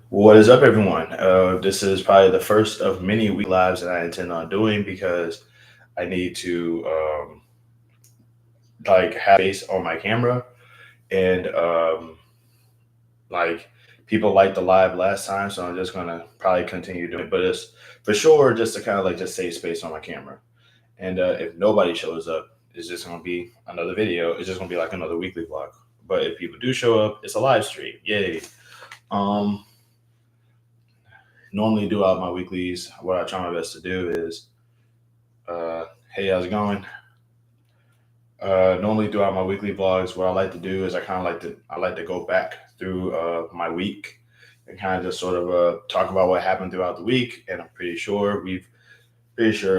What is up, everyone? This is probably the first of many week lives that I intend on doing because I need to have space on my camera and like people liked the live last time, so I'm just gonna probably continue doing it. But it's for sure just to kind of like just save space on my camera. And if nobody shows up, it's just gonna be another video. It's just gonna be like another weekly vlog. But if people do show up, it's a live stream. Yay! Um, Normally do out my weeklies. What I try my best to do is, uh, hey, how's it going? Normally throughout my weekly vlogs, what I like to do is I like to go back through my week and kind of just sort of talk about what happened throughout the week. And I'm pretty sure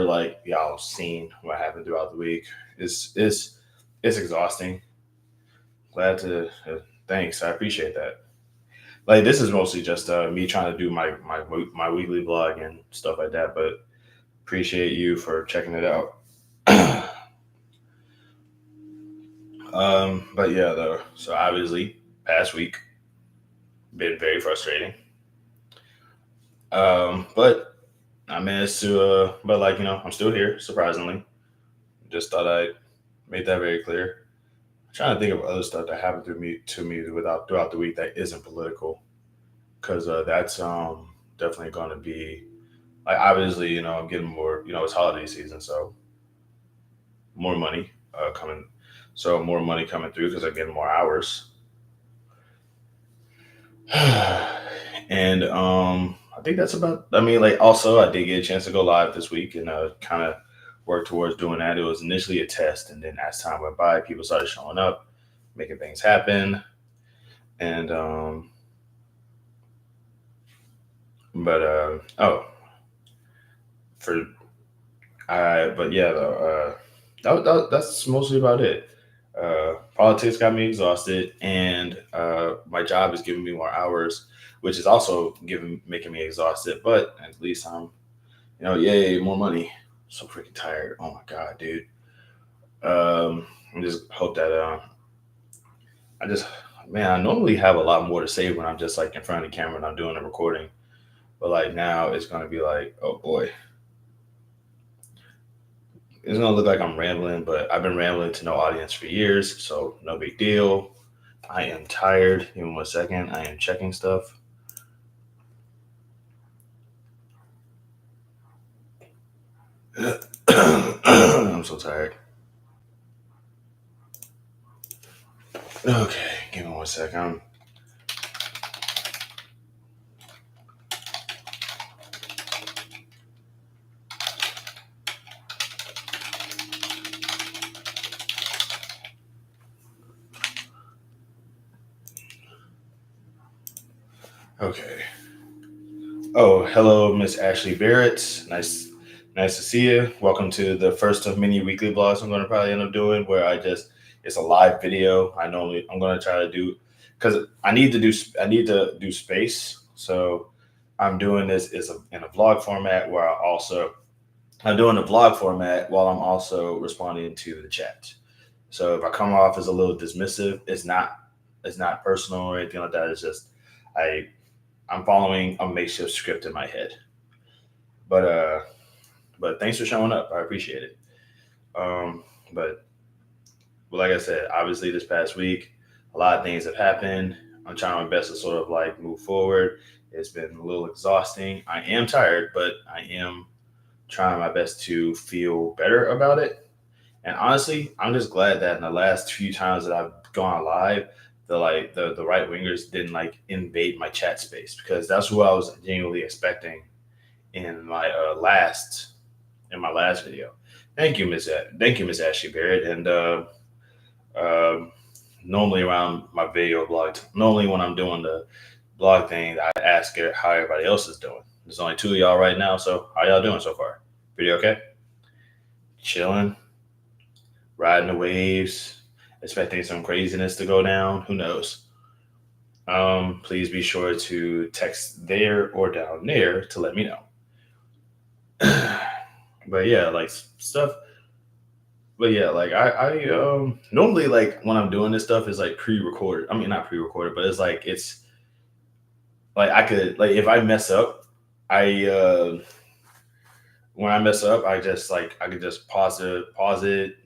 like y'all seen what happened throughout the week. It's exhausting. Glad to thanks. I appreciate that. Like this is mostly just me trying to do my weekly vlog and stuff like that. But appreciate you for checking it out. But yeah, though. So obviously, past week been very frustrating. But I managed to. But like I'm still here. Surprisingly, just thought I'd make that very clear. I'm trying to think of other stuff that happened to me without throughout the week that isn't political, because that's definitely going to be like obviously I'm getting more. It's holiday season, so more money coming. So more money coming through because I'm getting more hours. And I think that's about. I mean, like also I did get a chance to go live this week and kind of work towards doing that. It was initially a test, and then as time went by, people started showing up, making things happen, and but oh for I but yeah though that's mostly about it. Politics got me exhausted, and my job is giving me more hours, which is also giving making me exhausted. But at least I'm yay, more money. So freaking tired. Oh my god, dude. I just hope that I just man, I normally have a lot more to say when I'm just like in front of the camera and I'm doing a recording. But like now it's gonna be like, oh boy. It's gonna look like I'm rambling, but I've been rambling to no audience for years, so no big deal. I am tired. Give me 1 second. I am checking stuff. I'm so tired. Okay, give me 1 second. Okay. Oh, hello, Miss Ashley Barrett. Nice to see you. Welcome to the first of many weekly blogs I'm going to probably end up doing, where it's a live video. I'm going to try to do because I need to do space. So I'm doing this in a vlog format where I'm doing a vlog format while I'm also responding to the chat. So if I come off as a little dismissive, it's not personal or anything like that. It's just I I'm following a makeshift script in my head. But thanks for showing up. I appreciate it. Um, but like I said, obviously this past week, a lot of things have happened. I'm trying my best to sort of like move forward. It's been a little exhausting. I am tired, but I am trying my best to feel better about it. And honestly, I'm just glad that in the last few times that I've gone live, the right wingers didn't like invade my chat space because that's what I was genuinely expecting in my last video. Thank you, Miss Ashley Barrett. And um normally around my video blog, normally when I'm doing the blog thing, I ask her how everybody else is doing. There's only two of y'all right now, so how y'all doing so far? Pretty okay? Chilling, riding the waves, expecting some craziness to go down. Who knows? Please be sure to text there or down there to let me know. But yeah, like stuff. But yeah, like I normally like when I'm doing this stuff is like pre-recorded. I mean not pre-recorded, but it's like I could like if I mess up, I when I mess up, I just like I could just pause it,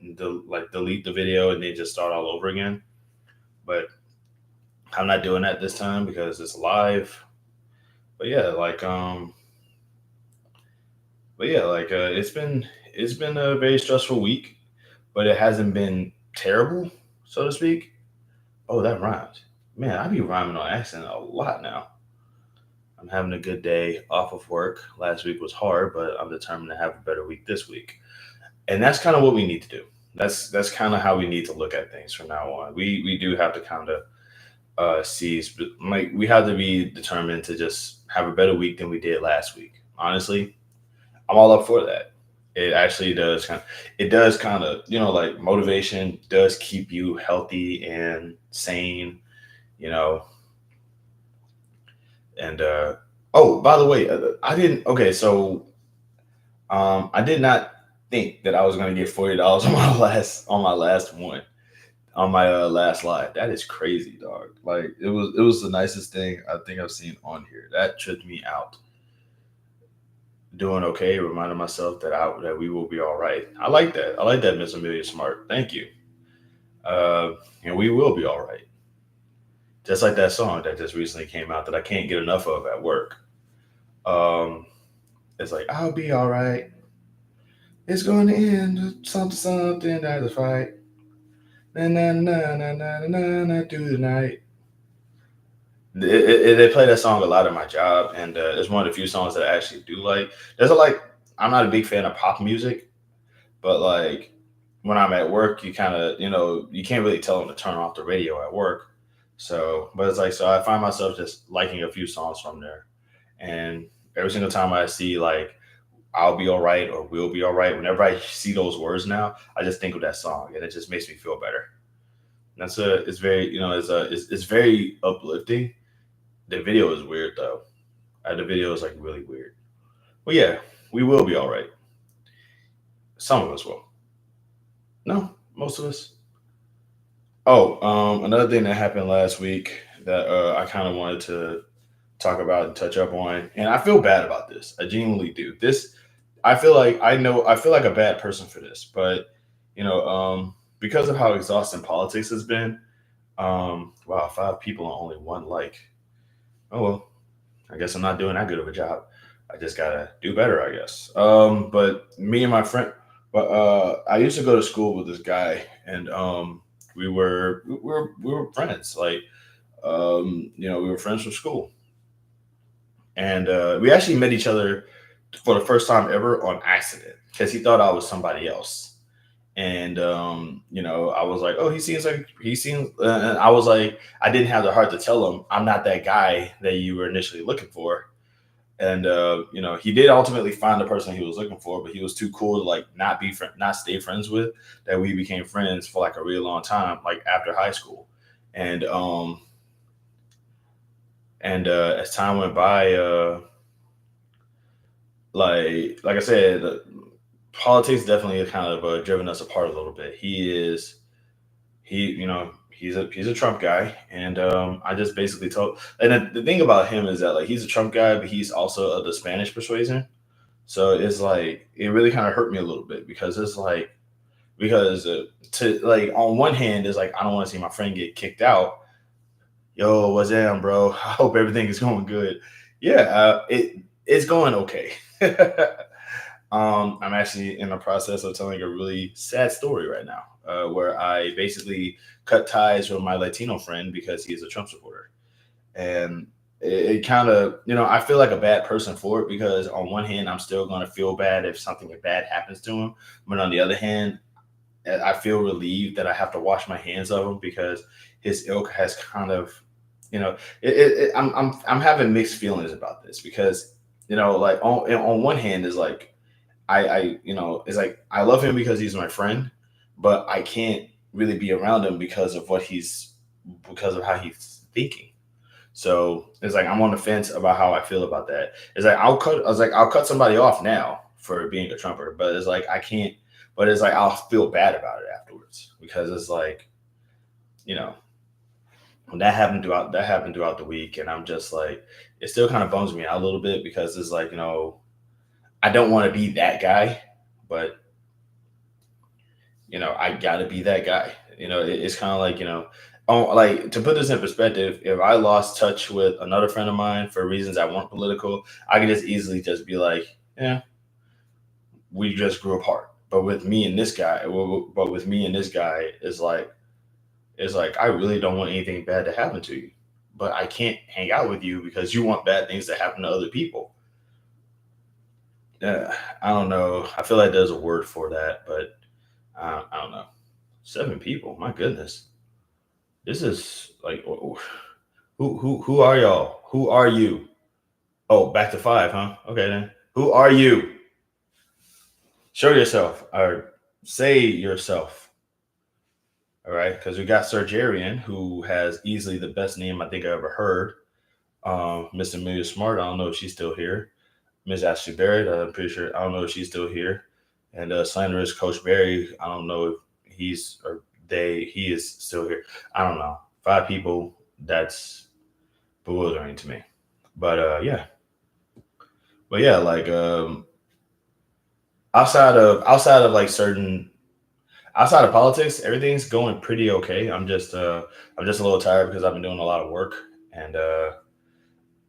and like delete the video, and then just start all over again. But I'm not doing that this time because it's live. But yeah, it's been a very stressful week, but it hasn't been terrible, so to speak. Oh, that rhymes. Man, I be rhyming on accident a lot now. I'm having a good day off of work. Last week was hard, but I'm determined to have a better week this week. And that's kind of what we need to do. That's kind of how we need to look at things from now on. We do have to kind of like we have to be determined to just have a better week than we did last week. Honestly, I'm all up for that. It actually does kind of, it does kind of, like motivation does keep you healthy and sane, you know. And oh, by the way, I didn't. Okay, so I did not think that I was gonna get $40 on my last one on my last live. That is crazy, dog. Like it was the nicest thing I think I've seen on here. That tripped me out. Doing okay, reminding myself that we will be all right. I like that. I like that, Miss Amelia Smart. Thank you. Uh, and we will be all right. Just like that song that just recently came out that I can't get enough of at work. Um, it's like I'll be all right. It's going to end with something that's a fight. Na na na na na na na through the night. They play that song a lot at my job, and it's one of the few songs that I actually do like. There's a like, I'm not a big fan of pop music, but like when I'm at work, you kind of, you can't really tell them to turn off the radio at work. So, but it's like, so I find myself just liking a few songs from there. And every single time I see like, I'll be all right or we'll be all right, whenever I see those words now, I just think of that song and it just makes me feel better. It's very, it's very uplifting. The video is weird though. The video is like really weird. But yeah, we will be all right. Some of us will. No, most of us. Oh, another thing that happened last week that I kind of wanted to talk about and touch up on, and I feel bad about this. I genuinely do. I feel like I feel like a bad person for this, but because of how exhausting politics has been. Wow, 5 people and only one like. Oh well, I guess I'm not doing that good of a job. I just gotta do better, I guess. But me and my friend, but I used to go to school with this guy, and we were friends. Like, we were friends from school, and we actually met each other for the first time ever on accident because he thought I was somebody else. And I was like, oh, he seems, and I was like, I didn't have the heart to tell him I'm not that guy that you were initially looking for. And he did ultimately find the person he was looking for, but he was too cool to like not stay friends with. That we became friends for like a really long time, like after high school. And as time went by, like I said, politics definitely kind of driven us apart a little bit. He's a Trump guy, and I just basically told. And the thing about him is that like he's a Trump guy, but he's also of the Spanish persuasion. So it's like it really kind of hurt me a little bit because it's like to like on one hand it's like I don't want to see my friend get kicked out. Yo, what's up, bro? I hope everything is going good. Yeah, it's going okay. I'm actually in the process of telling a really sad story right now, where I basically cut ties with my Latino friend because he's a Trump supporter, and it kind of, I feel like a bad person for it because on one hand, I'm still going to feel bad if something bad happens to him, but on the other hand, I feel relieved that I have to wash my hands of him because his ilk has kind of, I'm having mixed feelings about this because, like on one hand is like it's like I love him because he's my friend, but I can't really be around him because of how he's thinking. So it's like I'm on the fence about how I feel about that. It's like I'll cut somebody off now for being a Trumper, but it's like I can't. But it's like I'll feel bad about it afterwards because it's like, you know, when that happened throughout the week, and I'm just like, it still kind of bums me out a little bit because it's like, I don't want to be that guy, but I gotta be that guy. It's kind of like, like, to put this in perspective, if I lost touch with another friend of mine for reasons that weren't political, I could just easily just be like, yeah, we just grew apart. But with me and this guy is like, I really don't want anything bad to happen to you, but I can't hang out with you because you want bad things to happen to other people. I don't know. I feel like there's a word for that, but I don't know. 7 people, my goodness. This is like, who are y'all? Who are you? Oh, back to 5, huh? Okay then. Who are you? Show yourself or say yourself. All right, because we got Sergerian, who has easily the best name I think I ever heard. Miss Amelia Smart, I don't know if she's still here. Miss Ashley Barrett, I'm pretty sure, I don't know if she's still here. And slanderous Coach Barry, I don't know if he is still here. I don't know. 5 people, that's bewildering to me. But yeah, but yeah, like, outside of like certain outside of politics, everything's going pretty okay. I'm just a little tired because I've been doing a lot of work, and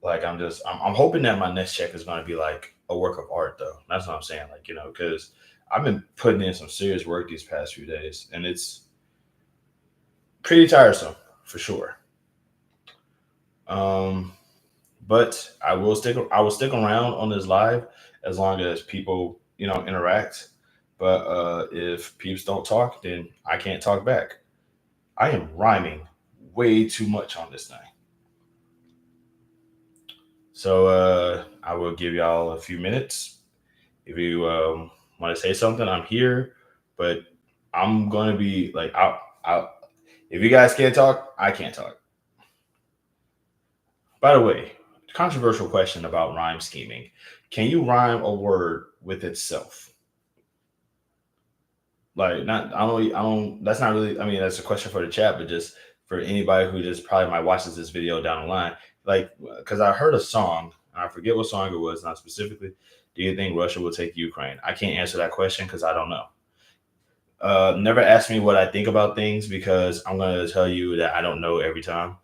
like, I'm hoping that my next check is going to be like a work of art, though. That's what I'm saying, like, because I've been putting in some serious work these past few days, and it's pretty tiresome for sure. Um, but I will stick around on this live as long as people interact. But if peeps don't talk, then I can't talk back. I am rhyming way too much on this thing. So I will give y'all a few minutes. If you want to say something, I'm here. But I'm gonna be like, out. If you guys can't talk, I can't talk. By the way, controversial question about rhyme scheming: can you rhyme a word with itself? Like, not, I don't. That's not really. I mean, that's a question for the chat, but just for anybody who just probably might watches this video down the line, like, because I heard a song, and I forget what song it was, not specifically. Do you think Russia will take Ukraine? I can't answer that question because I don't know. Never ask me what I think about things because I'm gonna tell you that I don't know every time.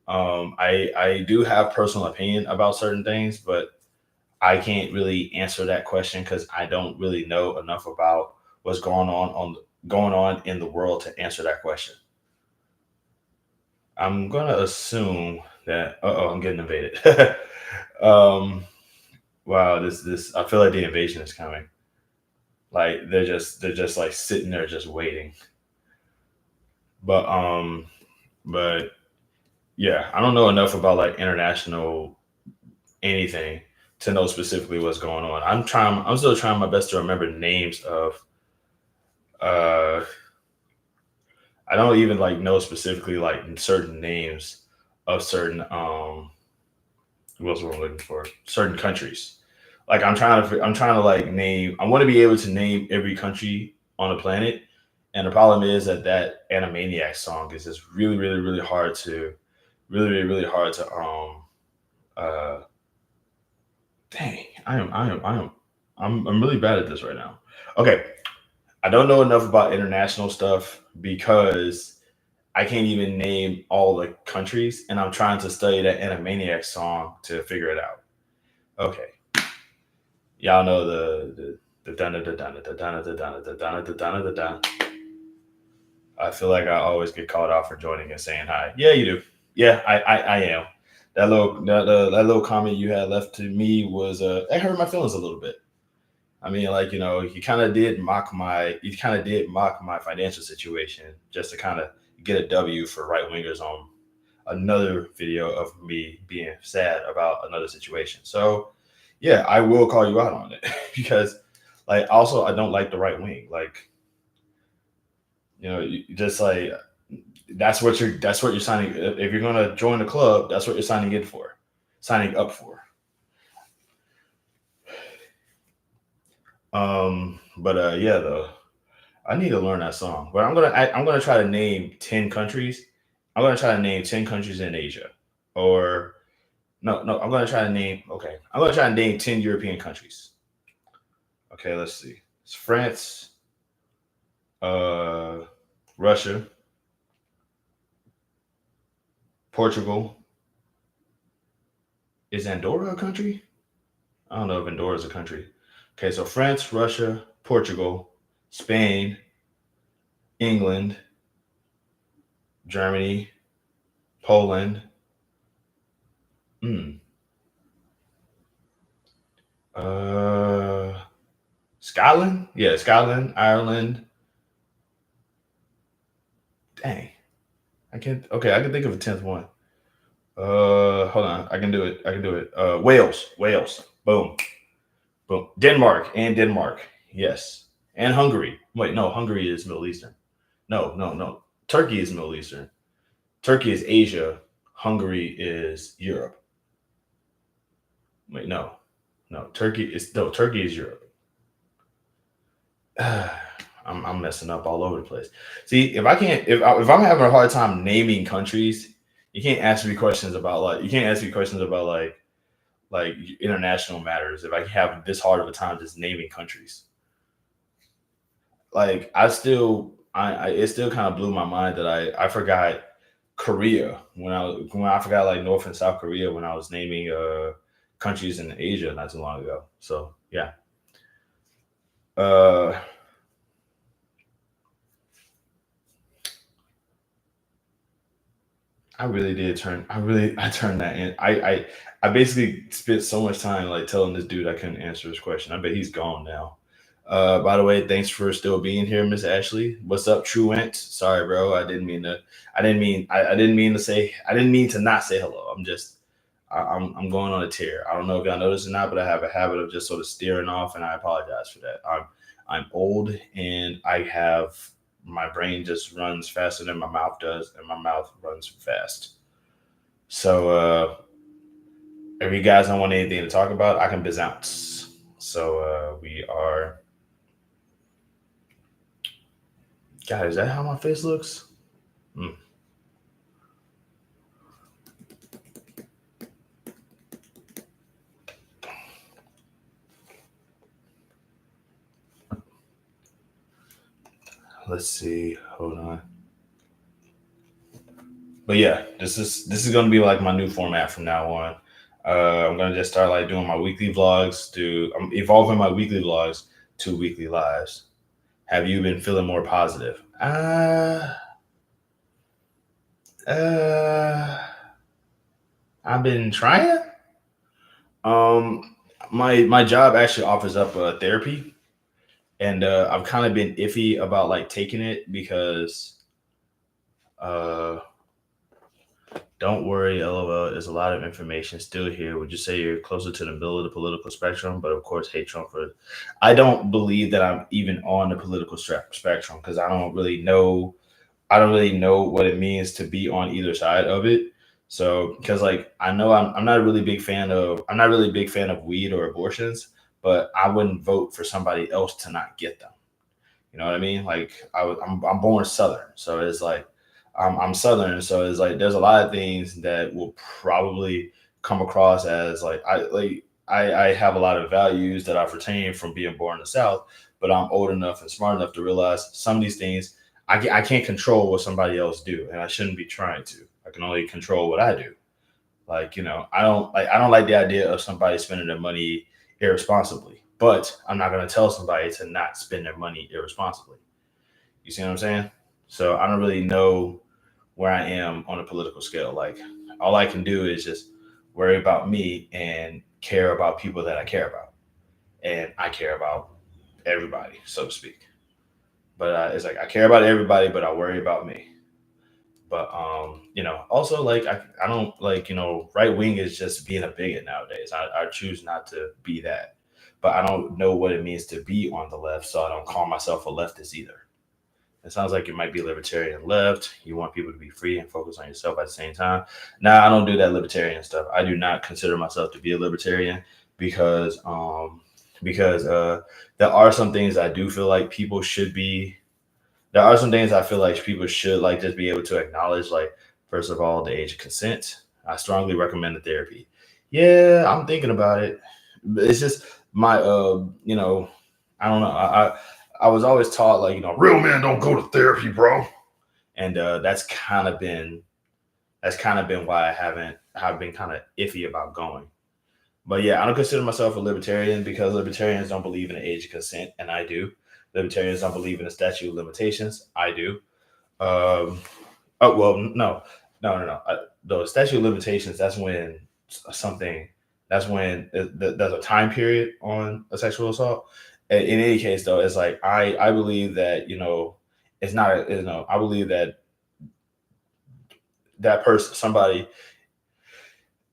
I do have personal opinion about certain things, but I can't really answer that question because I don't really know enough about what's going on in the world to answer that question. I'm gonna assume that. Oh, I'm getting invaded. um, wow, this I feel like the invasion is coming. Like, they're just like sitting there just waiting. But but yeah, I don't know enough about like international anything to know specifically what's going on. I'm still trying my best to remember names of uh I don't even like know specifically like certain names of certain what's what I'm looking for? Certain countries. Like, I'm trying to like name I want to be able to name every country on the planet. And the problem is that Animaniac song is just really, really, really, really, really hard to uh dang, I'm really bad at this right now. Okay, I don't know enough about international stuff because I can't even name all the countries, and I'm trying to study that Animaniac song to figure it out. Okay, y'all know the dun dun dun dun dun dun dun dun dun dun dun dun dun dun. I feel like I always get called out for joining and saying hi. Yeah, you do. Yeah, I am. That little comment you had left to me was it hurt my feelings a little bit. I mean, like, you kind of did mock my financial situation just to kind of get a W for right wingers on another video of me being sad about another situation. So yeah, I will call you out on it because, like, also I don't like the right wing. Like, just like, that's what you're signing. If you're gonna join the club, that's what you're signing up for. But yeah, though, I need to learn that song. But I'm gonna try to name 10 countries, I'm gonna try to name 10 countries in Asia, or no. I'm gonna try to name. Okay, I'm gonna try to name 10 European countries. Okay, let's see. It's France, uh, Russia, Portugal. Is Andorra a country? I don't know if Andorra is a country. Okay, so France, Russia, Portugal, Spain, England, Germany, Poland. Hmm. Uh, Scotland. Yeah, Scotland, Ireland. Dang, I can't. Okay, I can think of a tenth one. Hold on. I can do it. I can do it. Wales. Wales. Boom. Boom. Denmark. Yes. And Hungary. Wait, no, Hungary is Middle Eastern. No, no, no. Turkey is Middle Eastern. Turkey is Asia. Hungary is Europe. Wait, no. No, Turkey is Europe. I'm messing up all over the place. See, if I can't if I'm having a hard time naming countries, you can't ask me questions about like you can't ask me questions about like international matters if I have this hard of a time just naming countries. Like I it still kind of blew my mind that I forgot Korea when I forgot like North and South Korea when I was naming countries in Asia not too long ago. So yeah. Uh I turned that in. I basically spent so much time like telling this dude I couldn't answer his question. I bet he's gone now. By the way, thanks for still being here, Miss Ashley. What's up, Truant? Sorry, bro. I didn't mean to not say hello. I'm going on a tear. I don't know if y'all noticed or not, but I have a habit of just sort of steering off, and I apologize for that. I'm old, and I have my brain just runs faster than my mouth does, and my mouth runs fast. So if you guys don't want anything to talk about, I can bounce. So we are. God, is that how my face looks? Hmm. Let's see. Hold on. But yeah, this is gonna be like my new format from now on. I'm gonna just start like doing my weekly vlogs. I'm evolving my weekly vlogs to weekly lives. Have you been feeling more positive? Uh, I've been trying. Um, my job actually offers up therapy, and I've kind of been iffy about like taking it because uh don't worry, LOL. There's a lot of information still here. Would you say you're closer to the middle of the political spectrum? But of course, hate Trump for. I don't believe that I'm even on the political spectrum because I don't really know. I don't really know what it means to be on either side of it. So, because like I know I'm not a really big fan of I'm not really a big fan of weed or abortions, but I wouldn't vote for somebody else to not get them. You know what I mean? Like I'm born Southern, so it's like I'm Southern, so it's like there's a lot of things that will probably come across as I have a lot of values that I've retained from being born in the South, but I'm old enough and smart enough to realize some of these things I can't control what somebody else do, and I shouldn't be trying to. I can only control what I do. Like, I don't like the idea of somebody spending their money irresponsibly. But I'm not gonna tell somebody to not spend their money irresponsibly. You see what I'm saying? So I don't really know where I am on a political scale. Like all I can do is just worry about me and care about people that I care about. And I care about everybody, so to speak. But it's like I care about everybody, but I worry about me. But also like I don't like right wing is just being a bigot nowadays. I choose not to be that, but I don't know what it means to be on the left, so I don't call myself a leftist either. It sounds like you might be libertarian left. You want people to be free and focus on yourself at the same time. Now I don't do that libertarian stuff. I do not consider myself to be a libertarian because there are some things I do feel like people should be there are some things I feel like people should like just be able to acknowledge. Like, First of all, the age of consent. I strongly recommend the therapy. Yeah, I'm thinking about it. It's just my I don't know. I was always taught like, real men don't go to therapy, bro. And that's kind of been why I've been kind of iffy about going. But yeah, I don't consider myself a libertarian because libertarians don't believe in the age of consent, and I do. Libertarians don't believe in the statute of limitations. I do. Um, oh well, no. The statute of limitations. That's when something. That's when there's a time period on a sexual assault. In any case, though, it's like I believe that it's not I believe that that person somebody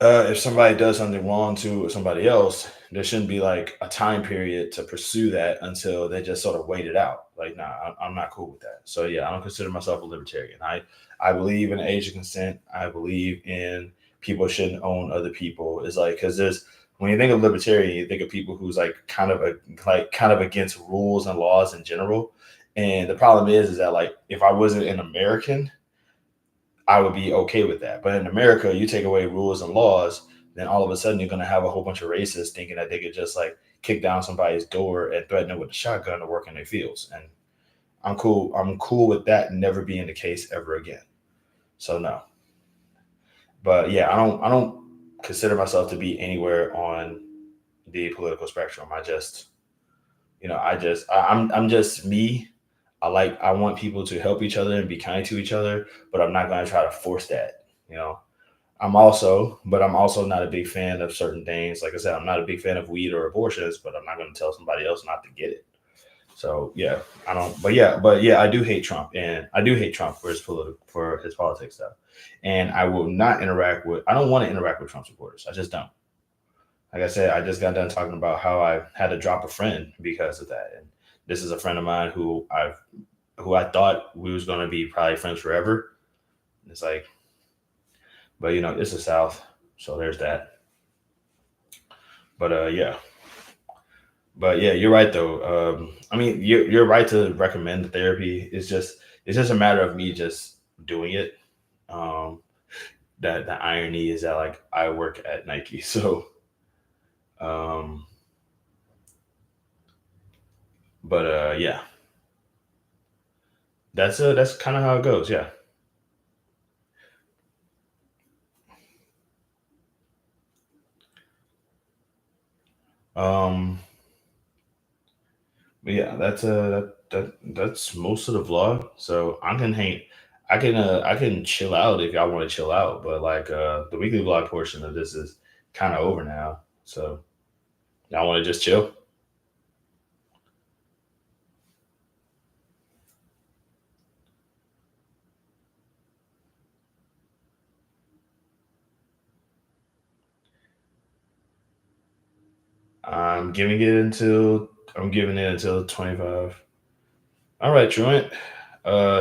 if somebody does something wrong to somebody else, there shouldn't be like a time period to pursue that until they just sort of wait it out. Like, nah, I'm not cool with that. So yeah, I don't consider myself a libertarian. I believe in the age of consent. I believe in people shouldn't own other people. It's like because there's when you think of libertarian, you think of people who's like kind of against rules and laws in general. And the problem is that like if I wasn't an American, I would be okay with that. But in America, you take away rules and laws, then all of a sudden you're going to have a whole bunch of racists thinking that they could just like kick down somebody's door and threaten them with a shotgun to work in their fields. And I'm cool. I'm cool with that never being the case ever again. So no. But yeah, I don't consider myself to be anywhere on the political spectrum. I just I'm just me. I want people to help each other and be kind to each other, but I'm not going to try to force that. You know, I'm also not a big fan of certain things. Like I said, I'm not a big fan of weed or abortions, but I'm not going to tell somebody else not to get it. So yeah, I don't. But yeah, I do hate Trump, and I do hate Trump for for his politics stuff. And I will not interact with. I don't want to interact with Trump supporters. I just don't. Like I said, I just got done talking about how I had to drop a friend because of that. And this is a friend of mine who I thought we was gonna be probably friends forever. It's like, but it's the South, so there's that. But yeah, but yeah, you're right though. I mean, you're right to recommend the therapy. It's just a matter of me just doing it. Um, that the irony is that like I work at Nike, so um, but yeah, that's kind of how it goes. Yeah. Um, but yeah, that's most of the vlog. So I can chill out if y'all want to chill out. But like the weekly vlog portion of this is kind of over now. So y'all want to just chill. I'm giving it until 25. All right, Truant.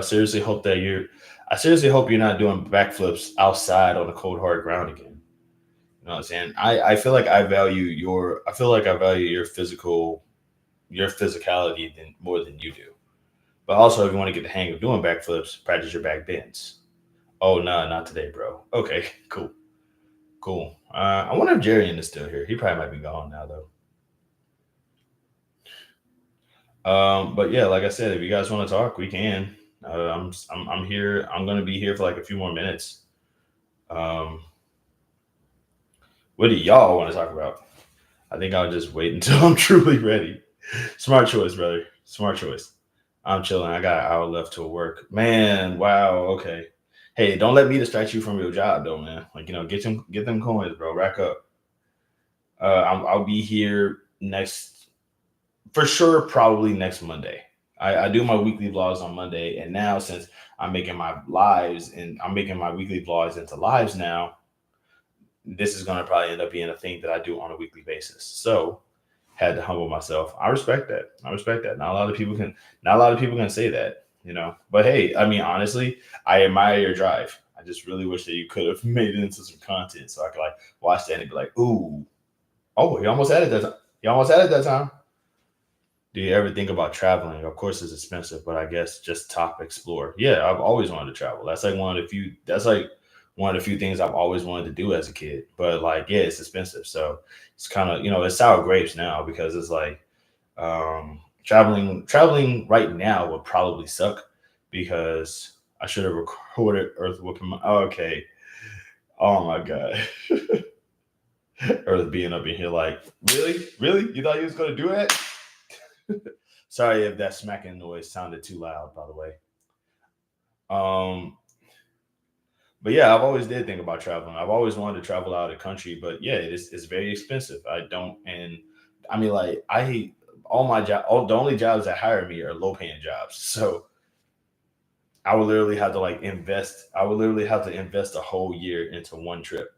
Seriously hope that you're. I seriously hope you're not doing backflips outside on the cold hard ground again. You know what I'm saying? I feel like I feel like I value your physicality more than you do. But also, if you want to get the hang of doing backflips, practice your back bends. Oh no, not today, bro. Okay, cool, cool. I wonder if Jarian is still here. He probably might be gone now though. But yeah, like I said, if you guys want to talk, we can. I'm here. I'm gonna be here for like a few more minutes. Um, what do y'all want to talk about? I think I'll just wait until I'm truly ready. Smart choice, brother. Smart choice. I'm chilling. I got an hour left to work. Man, wow. Okay. Hey, don't let me distract you from your job, though, man. Like get them coins, bro. Rack up. I'll be here next for sure. Probably next Monday. I do my weekly vlogs on Monday, and now since I'm making my weekly vlogs into lives now, this is gonna probably end up being a thing that I do on a weekly basis. So had to humble myself. I respect that. I respect that. Not a lot of people can say that. But hey, I mean honestly, I admire your drive. I just really wish that you could have made it into some content so I could like watch that and be like, ooh, oh, you almost had it that time. You almost had it that time. Do you ever think about traveling? Of course it's expensive, but I guess just top explore. Yeah, I've always wanted to travel. That's like one of the few that's like one of the few things I've always wanted to do as a kid. But like, yeah, it's expensive, so it's kind of it's sour grapes now because it's like traveling right now would probably suck because I should have recorded Earth whooping my. Oh, okay. Oh my god. Earth being up in here like, really? You thought you was gonna do that? Sorry if that smacking noise sounded too loud, by the way. Um, but yeah, I've always did think about traveling. I've always wanted to travel out of the country, but yeah, it's very expensive. I don't, and I mean, like all my job, all the only jobs that hire me are low paying jobs. So I would literally have to like invest. I would literally have to invest a whole year into one trip,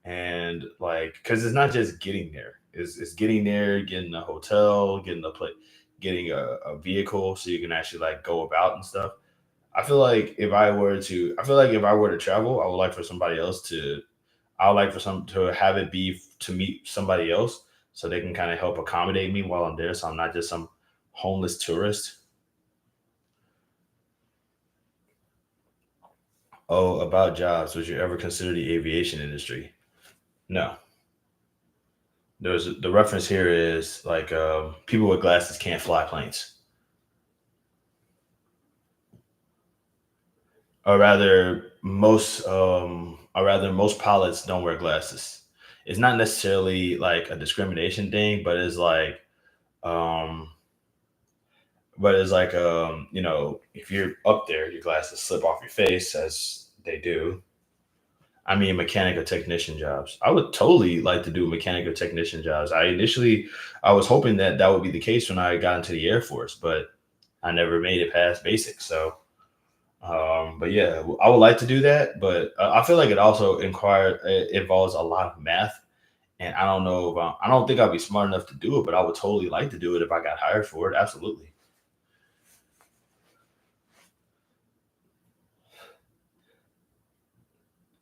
and like, because it's not just getting there. It's getting there, getting a hotel, getting a place, getting a vehicle so you can actually like go about and stuff. I feel like if I were to travel, I would like for somebody else to, I would like for some to have it be to meet somebody else so they can kind of help accommodate me while I'm there. So I'm not just some homeless tourist. Oh, about jobs. Would you ever consider the aviation industry? No. The reference here is like people with glasses can't fly planes, or rather most pilots don't wear glasses. It's not necessarily like a discrimination thing, um, if you're up there, your glasses slip off your face as they do. I mean, mechanical technician jobs. I would totally like to do mechanical technician jobs. I was hoping that that would be the case when I got into the Air Force, but I never made it past basic. So, but yeah, I would like to do that. But I feel like it involves a lot of math, and I don't know. I don't think I'd be smart enough to do it, but I would totally like to do it if I got hired for it. Absolutely.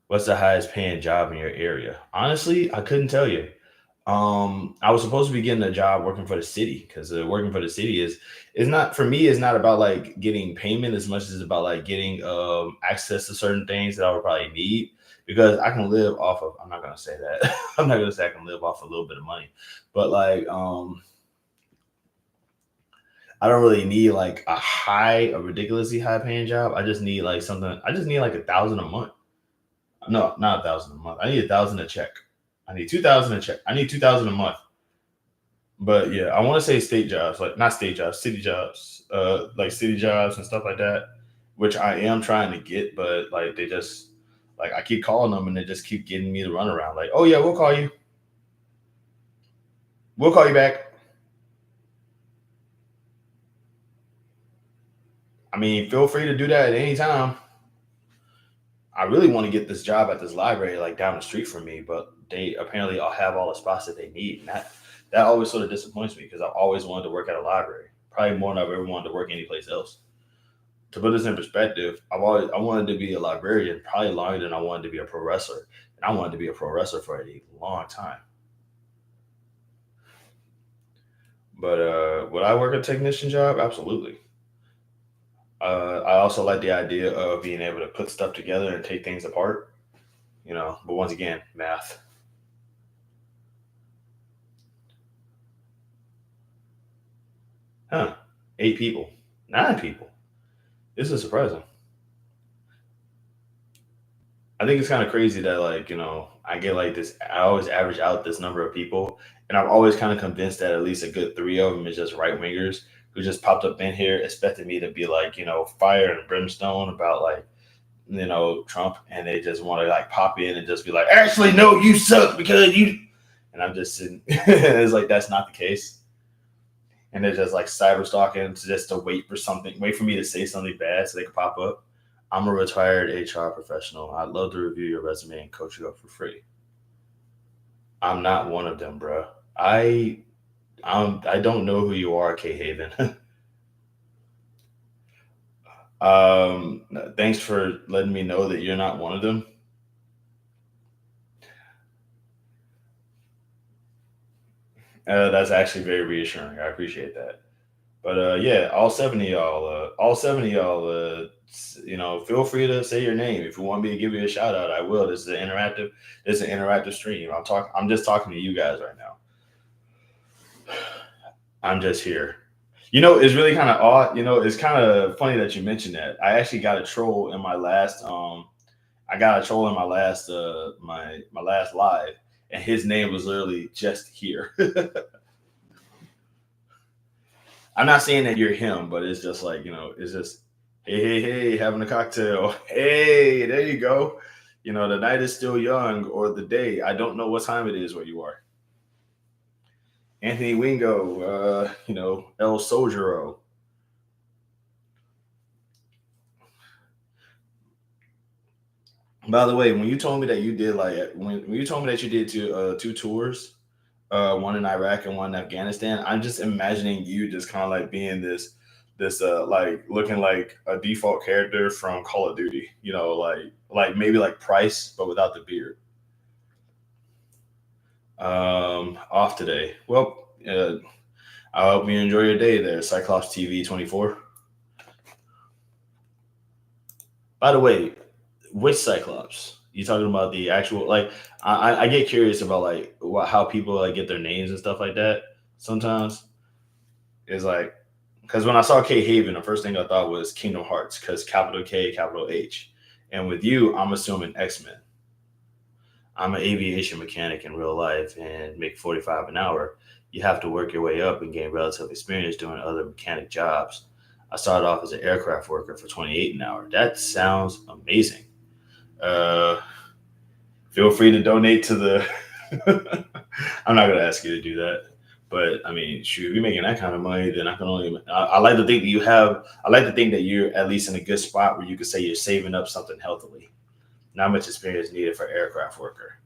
What's the highest paying job in your area? Honestly, I couldn't tell you. I was supposed to be getting a job working for the city because working for the city is not for me. It's not about like getting payment as much as it's about like getting access to certain things that I would probably need because I can live off of. I'm not gonna say that. I'm not gonna say I can live off a little bit of money, but like I don't really need like a ridiculously high paying job. I just need like something. I just need like 1,000 a month. No, not 1,000 a month. I need 1,000 a check. I need 2,000 a check. I need 2,000 a month. But yeah, I want to say state jobs, like not state jobs, city jobs, like city jobs and stuff like that, which I am trying to get, but like they just like I keep calling them and they just keep getting me the runaround. Like, oh yeah, we'll call you back. I mean, feel free to do that at any time. I really want to get this job at this library like down the street from me, but they apparently all have all the spots that they need, and that always sort of disappoints me because I've always wanted to work at a library, probably more than I've ever wanted to work anyplace else. To put this in perspective, I wanted to be a librarian probably longer than I wanted to be a professor, and I wanted to be a professor for a long time. But would I work a technician job? Absolutely. I also like the idea of being able to put stuff together and take things apart. But once again, math. Huh? 8 people, 9 people. This is surprising. I think it's kind of crazy that like I get like this. I always average out this number of people, and I'm always kind of convinced that at least a good three of them is just right wingers who just popped up in here expecting me to be like fire and brimstone about like Trump, and they just want to like pop in and just be like, actually, no, you suck because you. And I'm just sitting. It's like that's not the case, and they're just like cyber stalking just to wait for something, wait for me to say something bad so they can pop up. I'm a retired HR professional. I'd love to review your resume and coach you up for free. I'm not one of them, bro. I don't know who you are, K Haven. um, Thanks for letting me know that you're not one of them. That's actually very reassuring. I appreciate that. But yeah, all seven of y'all feel free to say your name. If you want me to give you a shout out, I will. This is an interactive stream. I'm just talking to you guys right now. I'm just here. It's really kind of odd. It's kind of funny that you mentioned that. I actually got a troll in my last I got a troll in my last my last live, and his name was literally just here. I'm not saying that you're him, but it's just like, it's just, hey, having a cocktail. Hey, there you go. The night is still young, or the day. I don't know what time it is where you are. Anthony Wingo, El Soldiero. By the way, when you told me that you did when you told me that you did two tours, one in Iraq and one in Afghanistan, I'm just imagining you just kind of like being this like looking like a default character from Call of Duty, like maybe like Price but without the beard. Off today. Well, I hope you enjoy your day there, Cyclops TV 24. By the way, which Cyclops? You talking about the actual like? I get curious about like how people like get their names and stuff like that. Sometimes it's like because when I saw K Haven, the first thing I thought was Kingdom Hearts because capital K, capital H, and with you, I'm assuming X Men. I'm an aviation mechanic in real life and make 45 an hour. You have to work your way up and gain relative experience doing other mechanic jobs. I started off as an aircraft worker for 28 an hour. That sounds amazing. Uh, Feel free to donate to the. I'm not gonna ask you to do that, but I mean, shoot, if you're making that kind of money, then I can only. I like to think that you have. I like to think that you're at least in a good spot where you could say you're saving up something healthily. Not much experience needed for aircraft worker.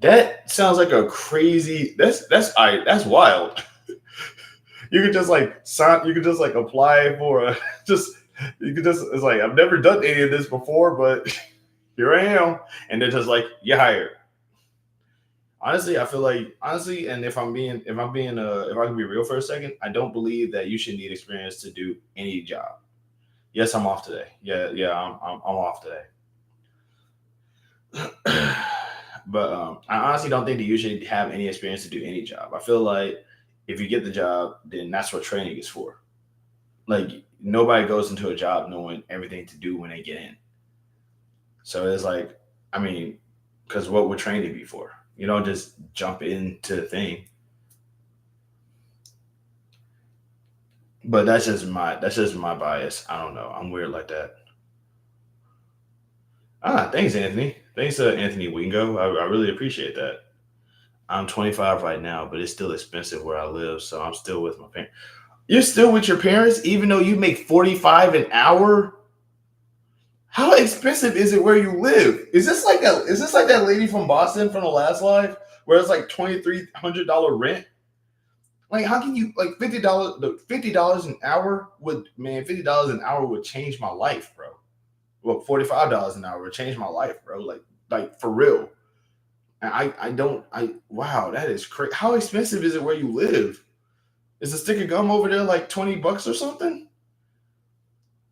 That sounds like a crazy. That's wild. You could just like sign. You could just like apply for a just. You could just. It's like I've never done any of this before, but here I am, and they're just like you hired. Honestly, I feel like honestly, and if I can be real for a second, I don't believe that you should need experience to do any job. Yes, I'm off today. Yeah, I'm off today. But I honestly don't think that you should have any experience to do any job. I feel like if you get the job, then that's what training is for. Like nobody goes into a job knowing everything to do when they get in. So it's like, I mean, because what would training be for? You don't just jump into the thing. But that's just my bias. I don't know. I'm weird like that. Thanks, Anthony. Thanks, Anthony Wingo. I really appreciate that. I'm 25 right now, but it's still expensive where I live, so I'm still with my parents. You're still with your parents, even though you make 45 an hour. How expensive is it where you live? Is this like that? Is this like that lady from Boston from the last live, where it's like $2,300 rent? Like, how can you like $50? $50 an hour would man $50 an hour would change my life, bro. Well, $45 an hour would change my life, bro. Like for real. And I don't I wow, that is crazy. How expensive is it where you live? Is a stick of gum over there like $20 or something?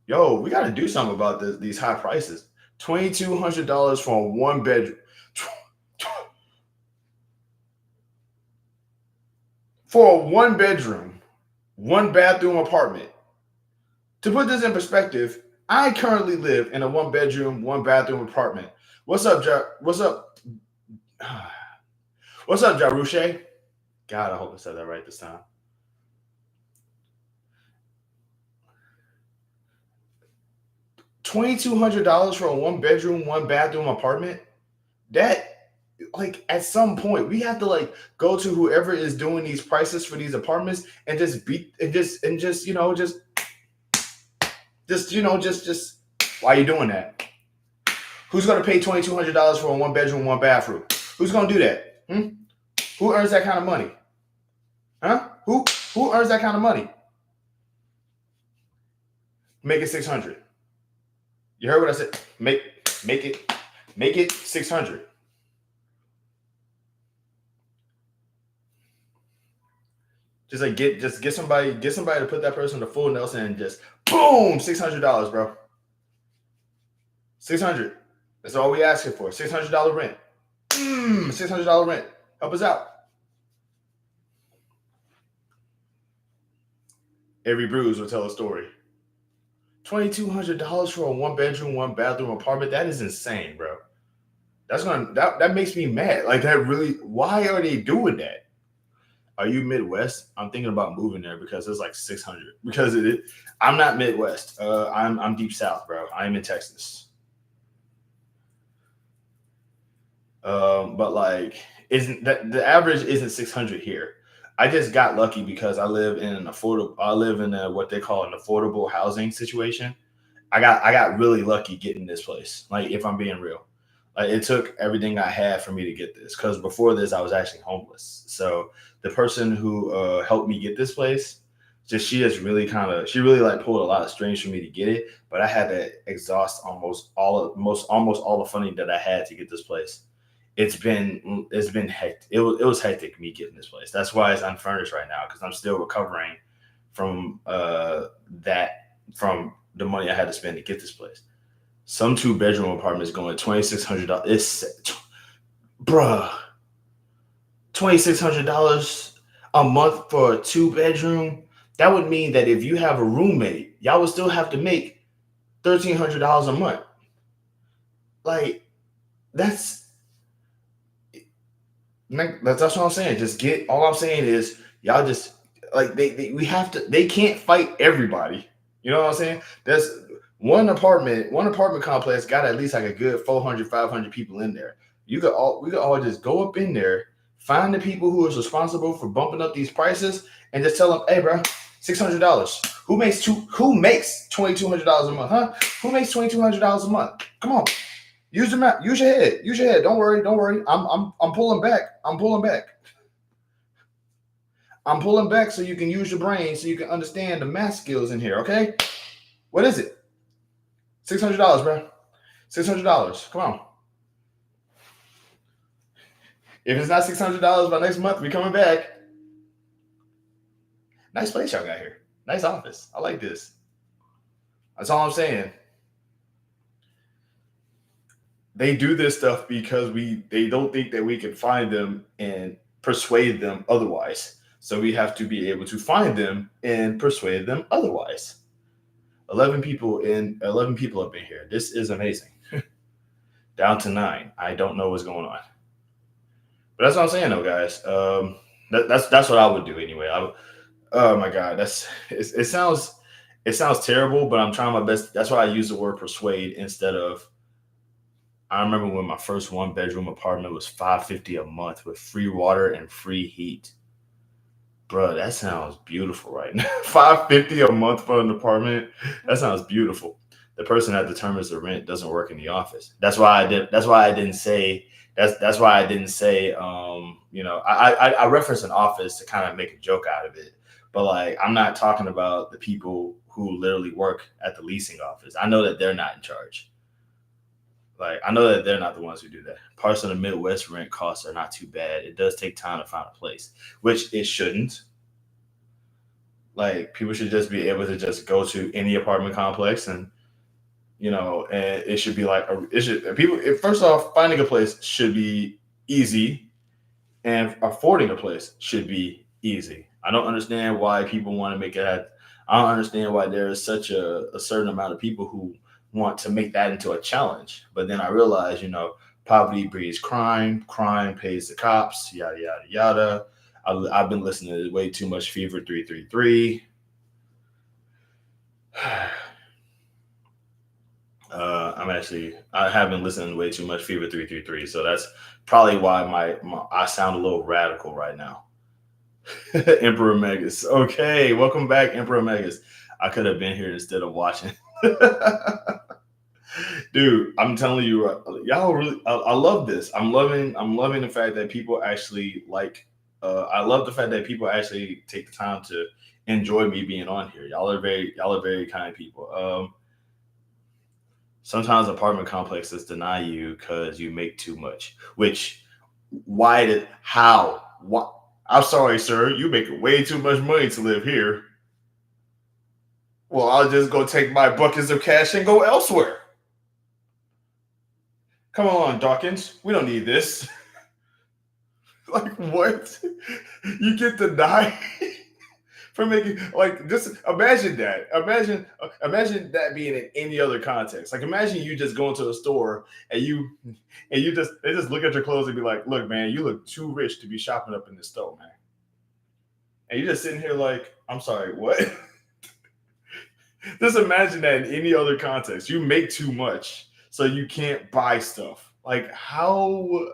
Yo, we got to do something about these high prices. $2,200 for a one bedroom, for a one bedroom, one bathroom apartment. To put this in perspective, I currently live in a one bedroom, one bathroom apartment. What's up, What's up? What's up, Jaruche? God, I hope I said that right this time. $2,200 for a one bedroom, one bathroom apartment. That like at some point we have to like go to whoever is doing these prices for these apartments and just beat and just just why are you doing that? Who's gonna pay $2,200 for a one bedroom, one bathroom? Who's gonna do that? Who earns that kind of money? Huh? Who earns that kind of money? Make it 600. You heard what I said? Make it 600. Just get somebody to put that person to full Nelson and just boom $600, bro. 600. That's all we asking for. $600 rent. $600 rent. Help us out. Every bruise will tell a story. $2,200 for a 1 bedroom, 1 bathroom apartment. That is insane, bro. That makes me mad. Like that really. Why are they doing that? Are you Midwest? I'm thinking about moving there because it's like 600. Because I'm not Midwest. I'm deep South, bro. I'm in Texas. But like, isn't that the average isn't 600 here? I just got lucky because I live in an affordable. I live in what they call an affordable housing situation. I got really lucky getting this place. Like if I'm being real, like it took everything I had for me to get this. Because before this, I was actually homeless. So the person who helped me get this place, she really like pulled a lot of strings for me to get it. But I had to exhaust almost all the funding that I had to get this place. It's been hectic. It was hectic me getting this place. That's why it's unfurnished right now because I'm still recovering from that from the money I had to spend to get this place. Some 2 bedroom apartments going $2,600. It's bruh, $2,600 a month for a 2 bedroom. That would mean that if you have a roommate, y'all would still have to make $1,300 a month. Like that's that's what I'm saying. Just get all I'm saying is y'all just like we have to they can't fight everybody. You know what I'm saying? There's one apartment complex got at least like a good 400, 500 people in there. We could all just go up in there, find the people who is responsible for bumping up these prices, and just tell them, hey, bro, $600. Who makes $2,200 a month? Huh? Who makes $2,200 a month? Come on, use the map. Use your head. Use your head. Don't worry. Don't worry. I'm pulling back. I'm pulling back. I'm pulling back so you can use your brain so you can understand the math skills in here. Okay. What is it? $600, bro. $600. Come on. If it's not $600 by next month, we coming back. Nice place y'all got here. Nice office. I like this. That's all I'm saying. They do this stuff because they don't think that we can find them and persuade them otherwise. So we have to be able to find them and persuade them otherwise. 11 people have been here. This is amazing. Down to 9. I don't know what's going on. But that's what I'm saying though, guys. That's what I would do anyway. Oh my god, it sounds terrible, but I'm trying my best. That's why I use the word persuade instead of. I remember when my first 1 bedroom apartment was $550 a month with free water and free heat. Bro, that sounds beautiful right now. $550 a month for an apartment. That sounds beautiful. The person that determines the rent doesn't work in the office. That's why I did. That's why I didn't say. That's why I didn't say. I reference an office to kind of make a joke out of it. But like, I'm not talking about the people who literally work at the leasing office. I know that they're not in charge. Like, I know that they're not the ones who do that. Parts of the Midwest rent costs are not too bad. It does take time to find a place, which it shouldn't. Like, people should just be able to just go to any apartment complex and and it should be like it should people. First off, finding a place should be easy, and affording a place should be easy. I don't understand why people want to make it. I don't understand why there is such a certain amount of people who want to make that into a challenge. But then I realize, poverty breeds crime, crime pays the cops, yada yada yada. I've been listening to way too much Fever 333. I have been listening to way too much Fever 333, so that's probably why I sound a little radical right now. Emperor Megas. Okay, welcome back, Emperor Megas. I could have been here instead of watching. Dude, I'm telling you, y'all really. I love this. I'm loving the fact that people actually like. I love the fact that people actually take the time to enjoy me being on here. Y'all are very kind people. Sometimes apartment complexes deny you because you make too much. Which, why did how? What? I'm sorry, sir. You make way too much money to live here. Well, I'll just go take my buckets of cash and go elsewhere. Come on, Dawkins. We don't need this. Like what? You get denied for making like just imagine that. Imagine that being in any other context. Like imagine you just going to a store and you just they just look at your clothes and be like, look, man, you look too rich to be shopping up in this store, man. And you're just sitting here like, I'm sorry, what? Just imagine that in any other context. You make too much, so you can't buy stuff. Like how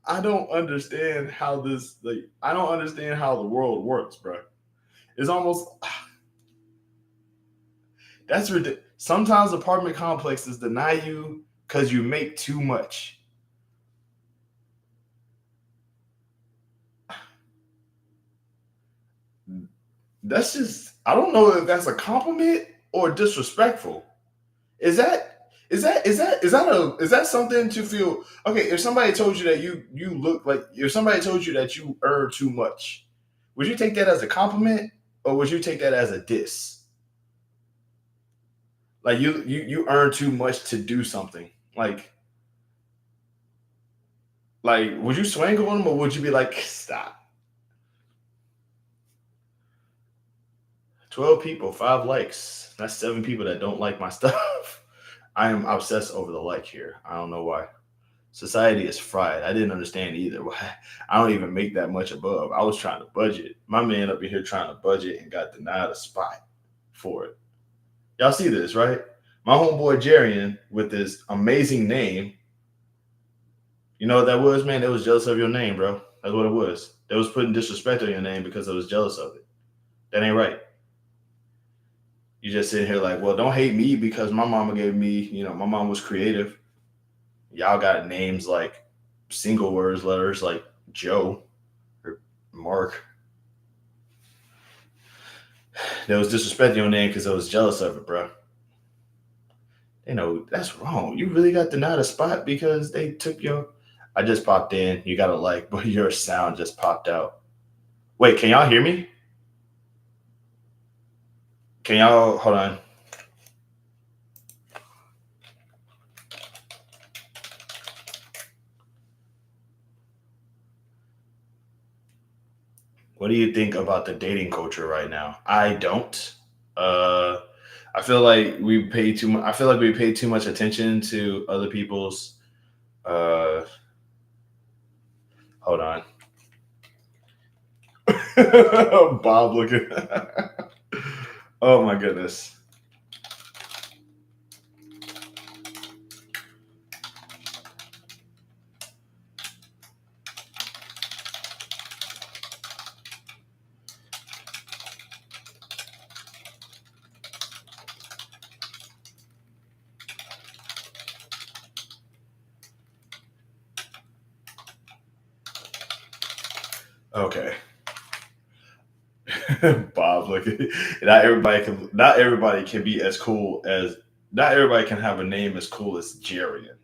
I don't understand how this like I don't understand how the world works, bro. It's almost that's ridiculous. Sometimes apartment complexes deny you because you make too much. That's just I don't know if that's a compliment or disrespectful. Is that something to feel okay? If somebody told you that you look like if somebody told you that you earn too much, would you take that as a compliment or would you take that as a diss? Like you earn too much to do something. Like would you swing on them or would you be like stop? 12 people, 5 likes. That's 7 people that don't like my stuff. I am obsessed over the like here. I don't know why. Society is fried. I didn't understand either. Why I don't even make that much above. I was trying to budget. My man up in here trying to budget and got denied a spot for it. Y'all see this, right? My homeboy Jarian with this amazing name. You know what that was, man? They was jealous of your name, bro. That's what it was. They was putting disrespect on your name because they was jealous of it. That ain't right. You just sitting here like, well, don't hate me because my mama gave me, my mom was creative. Y'all got names like single words letters like Joe or Mark. They was disrespecting your name because I was jealous of it, bro. You know, that's wrong. You really got denied a spot because they took your. I just popped in. You got a like, but your sound just popped out. Wait, can y'all hear me? Can y'all hold on? What do you think about the dating culture right now? I don't. Uh, I feel like we pay too much. I feel like we pay too much attention to other people's. Uh, hold on. Bob looking. Oh my goodness. Okay. Bob looking. Not everybody can be as cool as not everybody can have a name as cool as Jarian.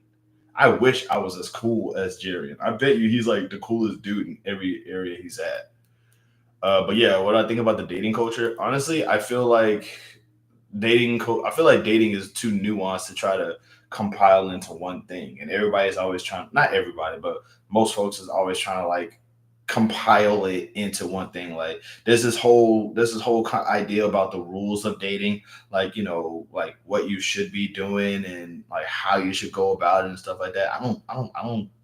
I wish I was as cool as Jarian. I bet you he's like the coolest dude in every area he's at. But yeah, what I think about the dating culture, honestly, I feel like dating is too nuanced to try to compile into one thing. And everybody's always trying not everybody, but most folks is always trying to like compile it into one thing. Like there's this whole idea about the rules of dating, like like what you should be doing and like how you should go about it and stuff like that. I don't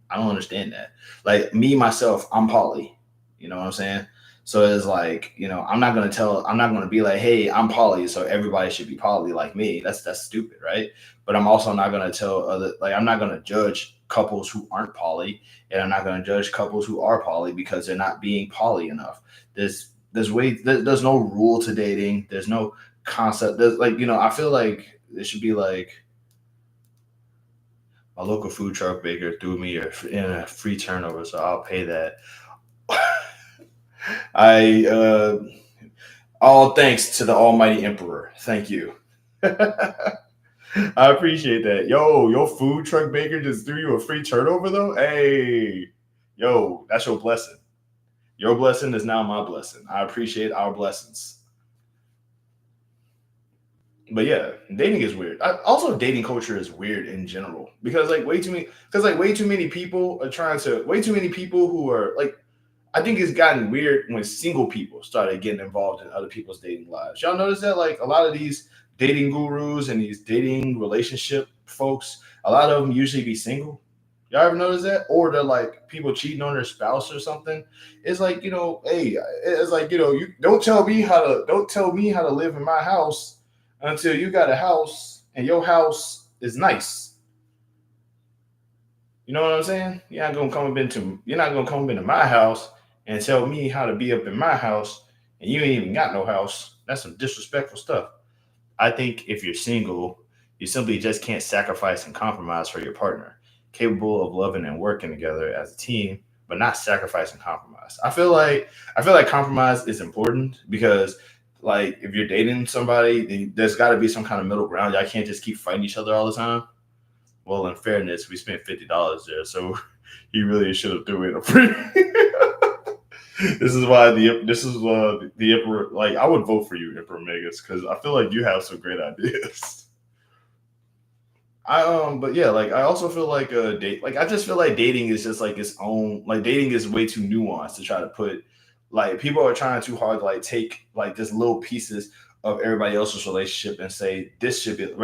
understand that. Like me myself, I'm poly. You know what I'm saying? So it's like, I'm not gonna be like, hey, I'm poly, so everybody should be poly like me. That's stupid, right? But I'm also not gonna tell other like I'm not gonna judge couples who aren't poly, and I'm not gonna judge couples who are poly because they're not being poly enough. There's no rule to dating. There's no concept. There's like, I feel like it should be like a local food truck baker threw me in a free turnover, so I'll pay that. I All thanks to the Almighty Emperor. Thank you. I appreciate that. Yo, your food truck baker just threw you a free turnover though. Hey, yo, that's your blessing. Your blessing is now my blessing. I appreciate our blessings. But yeah, dating is weird. Also, dating culture is weird in general because way too many people are trying to way too many people who are like I think it's gotten weird when single people started getting involved in other people's dating lives. Y'all notice that like a lot of these dating gurus and these dating relationship folks, a lot of them usually be single. Y'all ever notice that? Or they're like people cheating on their spouse or something. It's like, hey, it's like, you don't tell me how to live in my house until you got a house and your house is nice. You know what I'm saying? You're not gonna come into my house and tell me how to be up in my house, and you ain't even got no house. That's some disrespectful stuff. I think if you're single, you simply just can't sacrifice and compromise for your partner, capable of loving and working together as a team, but not sacrifice and compromise. I feel like compromise is important because like if you're dating somebody, then there's got to be some kind of middle ground. Y'all can't just keep fighting each other all the time. Well, in fairness, we spent $50 there, so he really should have threw in a free. This is the emperor. Like I would vote for you, Emperor Megas, because I feel like you have some great ideas. But yeah, like I also feel like I just feel like dating is just like its own. Like dating is way too nuanced to try to put. Like people are trying too hard to like take like just little pieces of everybody else's relationship and say this should be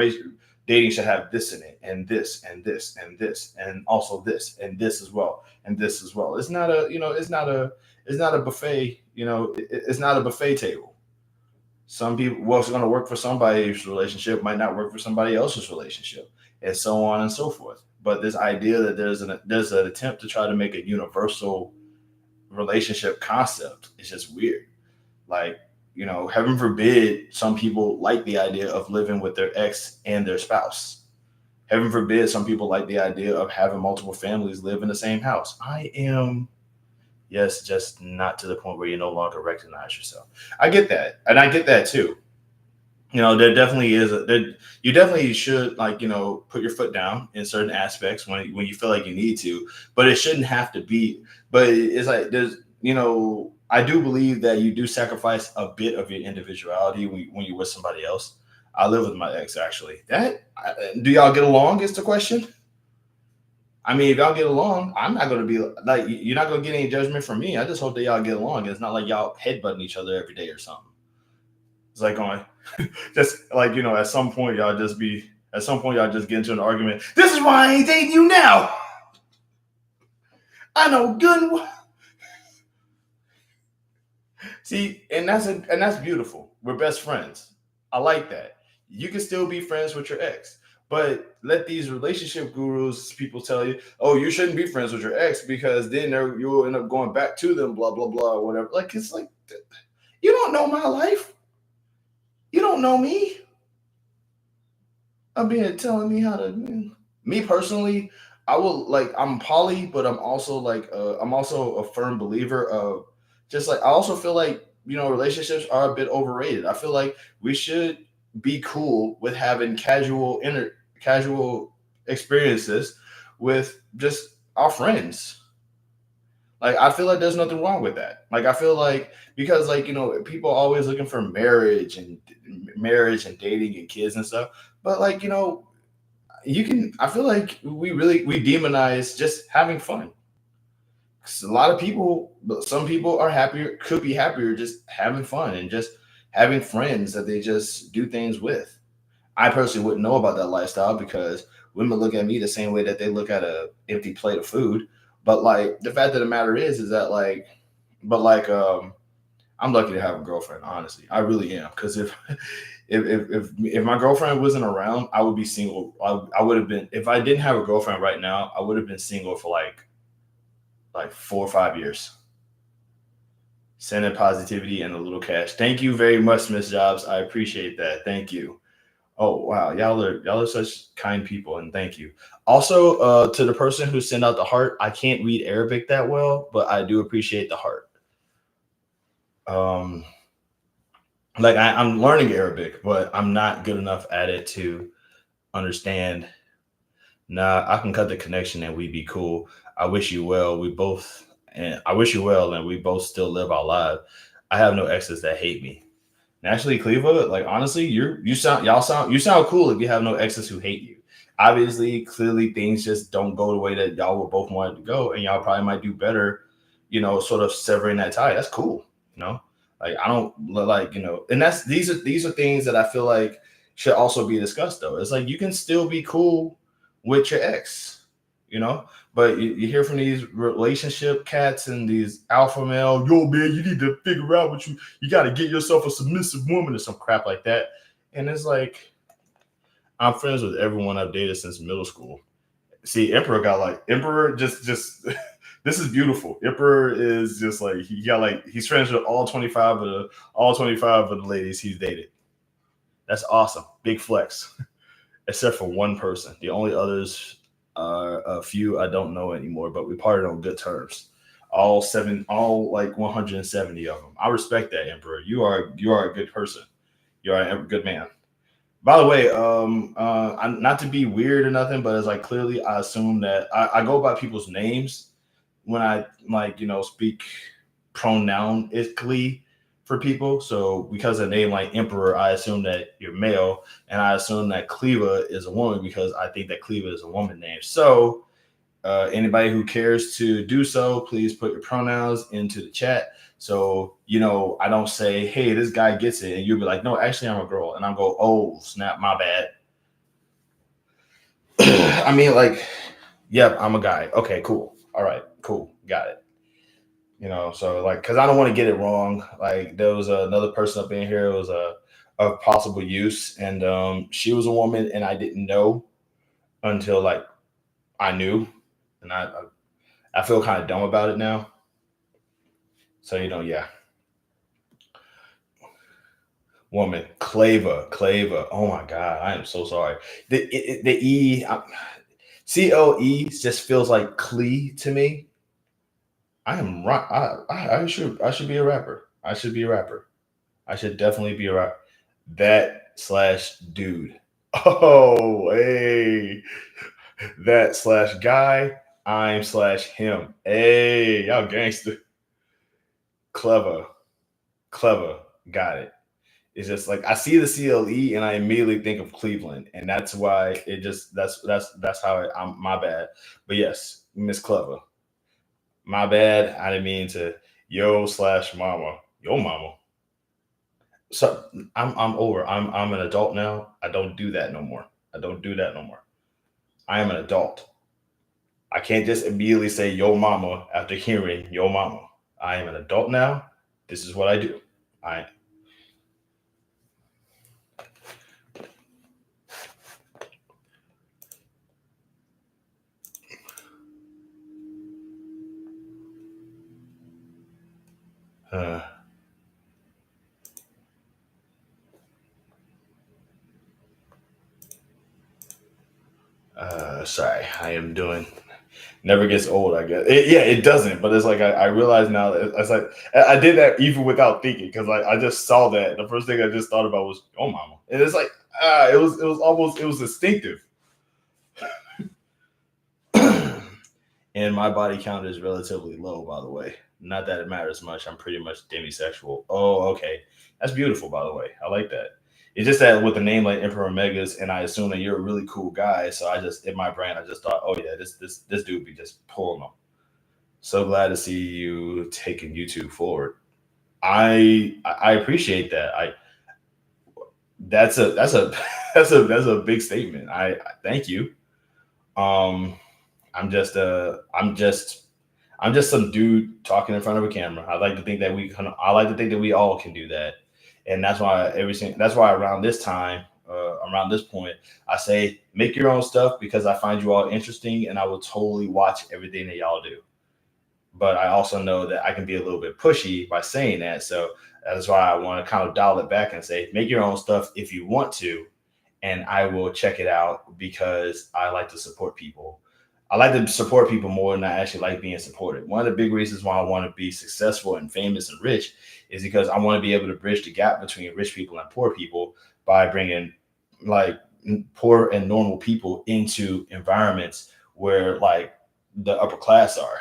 dating should have this in it and this and this and this and also this and this as well and this as well. It's not a buffet. It's not a buffet table. Some people what's going to work for somebody's relationship might not work for somebody else's relationship, and so on and so forth. But this idea that there's an attempt to try to make a universal relationship concept is just weird. Like, heaven forbid some people like the idea of living with their ex and their spouse. Heaven forbid some people like the idea of having multiple families live in the same house. I am, yes, just not to the point where you no longer recognize yourself. I get that. And I get that too. There definitely is you definitely should like, put your foot down in certain aspects when you feel like you need to, but it shouldn't have to be. But it's like I do believe that you do sacrifice a bit of your individuality when you're with somebody else. I live with my ex actually. Do y'all get along is the question. I mean, if y'all get along, I'm not gonna be like you're not gonna get any judgment from me. I just hope that y'all get along. It's not like y'all headbutting each other every day or something. It's like going just like at some point y'all just get into an argument. This is why I ain't dating you now. I know good. See, and that's beautiful. We're best friends. I like that. You can still be friends with your ex, but let these relationship gurus people tell you, oh, you shouldn't be friends with your ex because then you'll end up going back to them, blah blah blah, or whatever. Like it's like you don't know my life. You don't know me. I'm being telling me how to. Me personally, I will like I'm poly, but I'm also a firm believer of just like I also feel like relationships are a bit overrated. I feel like we should be cool with having casual experiences with just our friends. Like I feel like there's nothing wrong with that. Like I feel like because like people are always looking for marriage and dating and kids and stuff, but like you can I feel like we demonize just having fun. 'Cause a lot of people, some people are happier, could be happier just having fun and just having friends that they just do things with. I personally wouldn't know about that lifestyle because women look at me the same way that they look at a empty plate of food. But like the fact of the matter is that like, but like I'm lucky to have a girlfriend. Honestly, I really am. Because if my girlfriend wasn't around, I would be single. I would have been if I didn't have a girlfriend right now. I would have been single for like 4 or 5 years. Sending positivity and a little cash. Thank you very much, Miss Jobs. I appreciate that. Thank you. Oh wow, y'all are such kind people, and thank you. Also, to the person who sent out the heart, I can't read Arabic that well, but I do appreciate the heart. Um, like I'm learning Arabic, but I'm not good enough at it to understand. Nah, I can cut the connection and we be cool. I wish you well. I wish you well, and we both still live our lives. I have no exes that hate me. Naturally, Cleva, like honestly, you sound cool if you have no exes who hate you. Obviously, clearly things just don't go the way that y'all were both wanted to go, and y'all probably might do better, sort of severing that tie. That's cool, you know. Like I don't like, and these are things that I feel like should also be discussed though. It's like you can still be cool with your ex, you know, but you hear from these relationship cats and these alpha male, yo man, you need to figure out you got to get yourself a submissive woman or some crap like that. And it's like, I'm friends with everyone I've dated since middle school. See, Emperor just this is beautiful. Emperor is just like he's friends with all 25 of the ladies he's dated. That's awesome. Big flex. Except for one person. The only others are a few I don't know anymore, but we parted on good terms. All like 170 of them. I respect that, Emperor. You are a good person. You are a good man. By the way, not to be weird or nothing, but it's like clearly I assume that I go by people's names when I like speak pronounically for people. So because a name like Emperor, I assume that you're male, and I assume that Cleva is a woman because I think that Cleva is a woman name. So anybody who cares to do so, please put your pronouns into the chat. So, I don't say, hey, this guy gets it. And you'll be like, no, actually, I'm a girl. And I'll go, oh, snap, my bad. I mean, like, yep, I'm a guy. Okay, cool. All right, cool. Got it. So like, because I don't want to get it wrong. Like, there was another person up in here. It was a possible use. And she was a woman, and I didn't know until like I knew. And I feel kind of dumb about it now. So yeah, woman, Clava. Oh my god, I am so sorry. The CLE just feels like Clee to me. I am right. I should be a rapper. I should be a rapper. I should definitely be a rapper. That slash dude. Oh hey, that slash guy. I'm slash him. Hey, y'all gangster. Clever, clever. Got it. It's just like I see the CLE and I immediately think of Cleveland, and that's why it just that's how I'm my bad. But yes, Miss Clever, my bad. I didn't mean to yo slash mama, yo mama. So I'm over. I'm an adult now. I don't do that no more. I don't do that no more. I am an adult. I can't just immediately say yo mama after hearing yo mama. I am an adult now. This is what I do. I uh, sorry. I am doing never gets old. I guess. Yeah, it doesn't. But it's like I realize now. It's like I did that even without thinking because I just saw that. The first thing I just thought about was oh mama, and it's like it was instinctive. And my body count is relatively low, by the way. Not that it matters much. I'm pretty much demisexual. Oh, okay, that's beautiful, by the way. I like that. It's just that with a name like Emperor Megas, and I assume that you're a really cool guy, so I just in my brain I just thought, oh yeah, this dude be just pulling them. So glad to see you taking YouTube forward. I appreciate that. I that's a that's a big statement. I thank you. Um, I'm just some dude talking in front of a camera. I like to think that we all can do that, and that's why around this time, around this point, I say make your own stuff because I find you all interesting, and I will totally watch everything that y'all do. But I also know that I can be a little bit pushy by saying that. So that's why I want to kind of dial it back and say, make your own stuff if you want to, and I will check it out because I like to support people. I like to support people more than I actually like being supported. One of the big reasons why I want to be successful and famous and rich is because I want to be able to bridge the gap between rich people and poor people by bringing like poor and normal people into environments where like the upper class are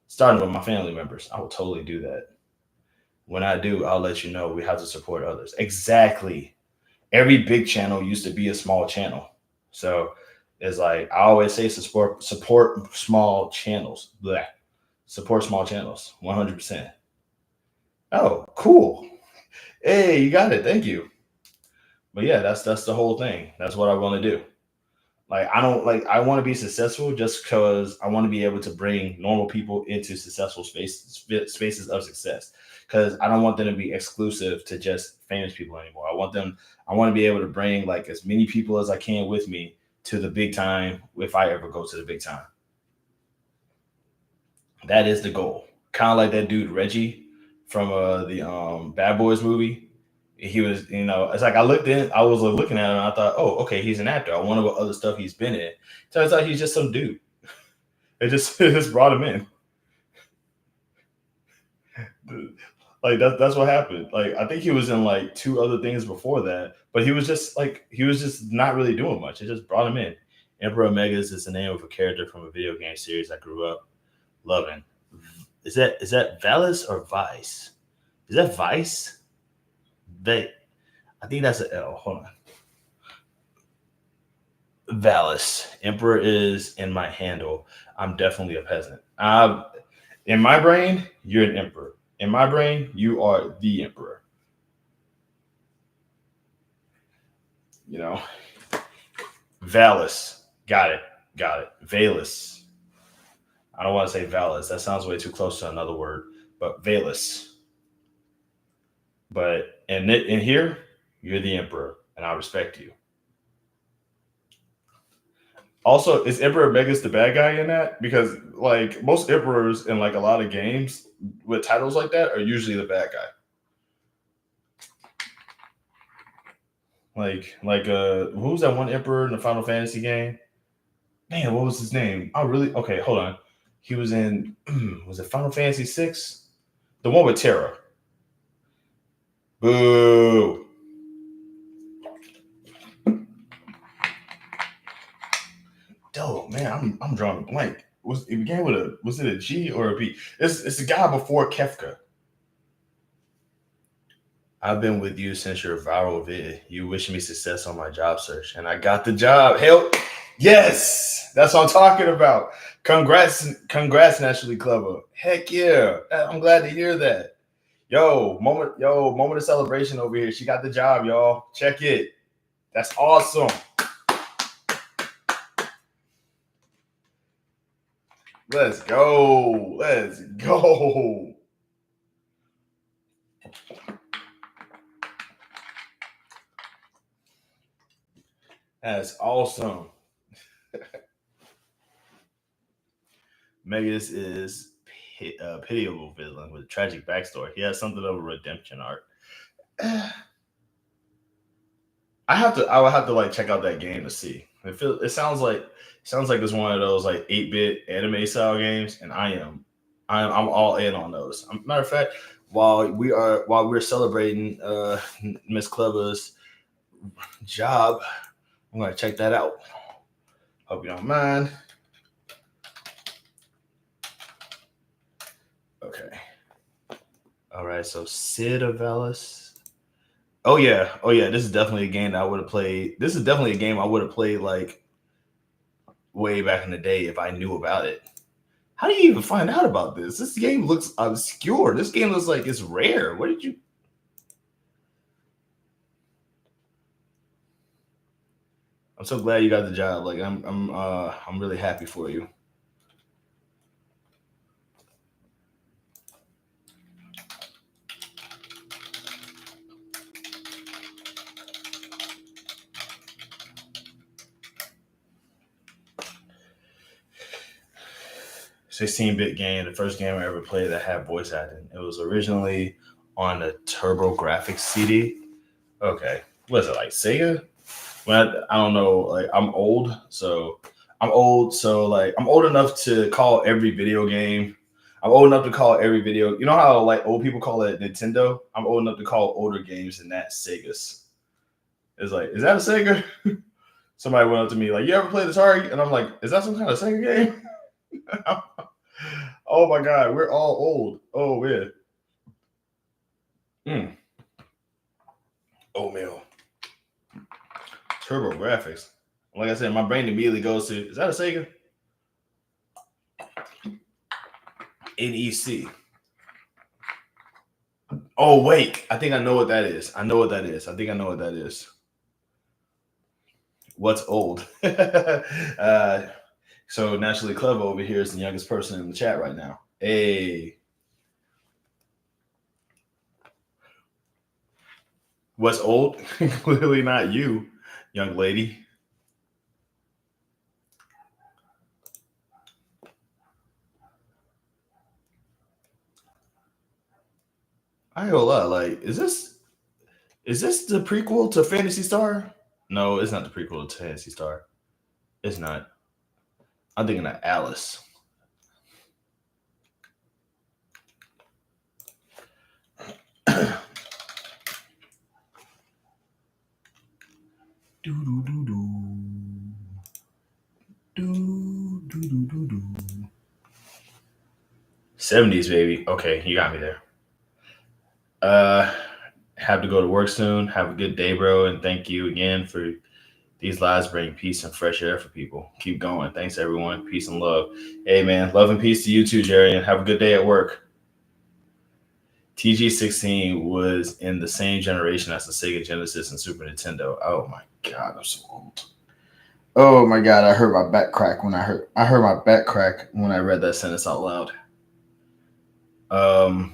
starting with my family members. I will totally do that. When I do, I'll let you know. We have to support others. Exactly. Every big channel used to be a small channel. So it's like I always say support small channels. Blech. Support small channels. 100%. Oh, cool. Hey, you got it. Thank you. But yeah, that's the whole thing. That's what I want to do. Like I don't like I want to be successful just because I want to be able to bring normal people into successful spaces of success. Because I don't want them to be exclusive to just famous people anymore. I want to be able to bring like as many people as I can with me to the big time if I ever go to the big time. That is the goal. Kind of like that dude Reggie from the Bad Boys movie. He was, it's like I was looking at him, and I thought, oh, okay, he's an actor. I wonder what other stuff he's been in. Turns out he's just some dude. It just it just brought him in. Like that's what happened. Like I think he was in like two other things before that, but he was just not really doing much. It just brought him in. Emperor Megas is the name of a character from a video game series I grew up loving. Is that Valis or Vice? Is that Vice? They, I think that's an L. Hold on. Valis. Emperor is in my handle. I'm definitely a peasant. In my brain, you're an emperor. In my brain, you are the emperor. You know, Valis. Got it. Got it. Valis. I don't want to say Valis. That sounds way too close to another word. But Valis. But in here, you're the emperor, and I respect you. Also, is Emperor Megas the bad guy in that? Because like most emperors in like a lot of games with titles like that are usually the bad guy. Who was that one emperor in the Final Fantasy game? Man, what was his name? I really okay. Hold on, he was in was it Final Fantasy 6? The one with Terra. Boo! Dope, man. I'm drawing a blank. It began with a was it a G or a B? It's the guy before Kefka. I've been with you since your viral vid. You wish me success on my job search, and I got the job. Help! Yes, that's what I'm talking about. Congrats, Naturally Clever. Heck yeah! I'm glad to hear that. Moment of celebration over here. She got the job, y'all. Check it. That's awesome. Let's go. Let's go. That's awesome. Megas is a pitiable villain with a tragic backstory. He has something of a redemption arc. I would have to like check out that game to see. It sounds like it's one of those like 8-bit anime style games, and I'm all in on those. Matter of fact, while we're celebrating Miss Clever's job, I'm gonna check that out. Hope you don't mind. Okay. All right. So Sid of Valis. Oh yeah. This is definitely a game that I would have played. This is definitely a game I would have played like way back in the day if I knew about it. How do you even find out about this? This game looks obscure. This game looks like it's rare. What did you? I'm so glad you got the job. Like I'm really happy for you. $16-bit game, the first game I ever played that had voice acting. It was originally on the TurboGrafx CD. Okay, what is it like Sega? I don't know. Like I'm old enough to call every video game. I'm old enough to call every video. You know how like old people call it Nintendo? I'm old enough to call older games than that Sega's. It's like, is that a Sega? Somebody went up to me like, "You ever play the Atari?" And I'm like, "Is that some kind of Sega game?" Oh my god, we're all old. Oh man. Oatmeal. Turbo graphics. Like I said, my brain immediately goes to, is that a Sega? NEC. Oh wait, I think I know what that is. I know what that is. I think I know what that is. What's old? So naturally, Clever over here is the youngest person in the chat right now. Hey, what's old? Clearly not you, young lady. I ain't gonna lie. Like, is this the prequel to Fantasy Star? No, it's not the prequel to Fantasy Star. It's not. I'm thinking of Alice. Do do do do. Do do do do do. 70s, baby. Okay, you got me there. Have to go to work soon. Have a good day, bro, and thank you again for these lives bring peace and fresh air for people. Keep going. Thanks, everyone. Peace and love. Hey, man, love and peace to you too, Jerry, and have a good day at work. TG16 was in the same generation as the Sega Genesis and Super Nintendo. Oh my god, I'm so old. Oh my god, I heard my back crack when I heard my back crack when I read that sentence out loud. I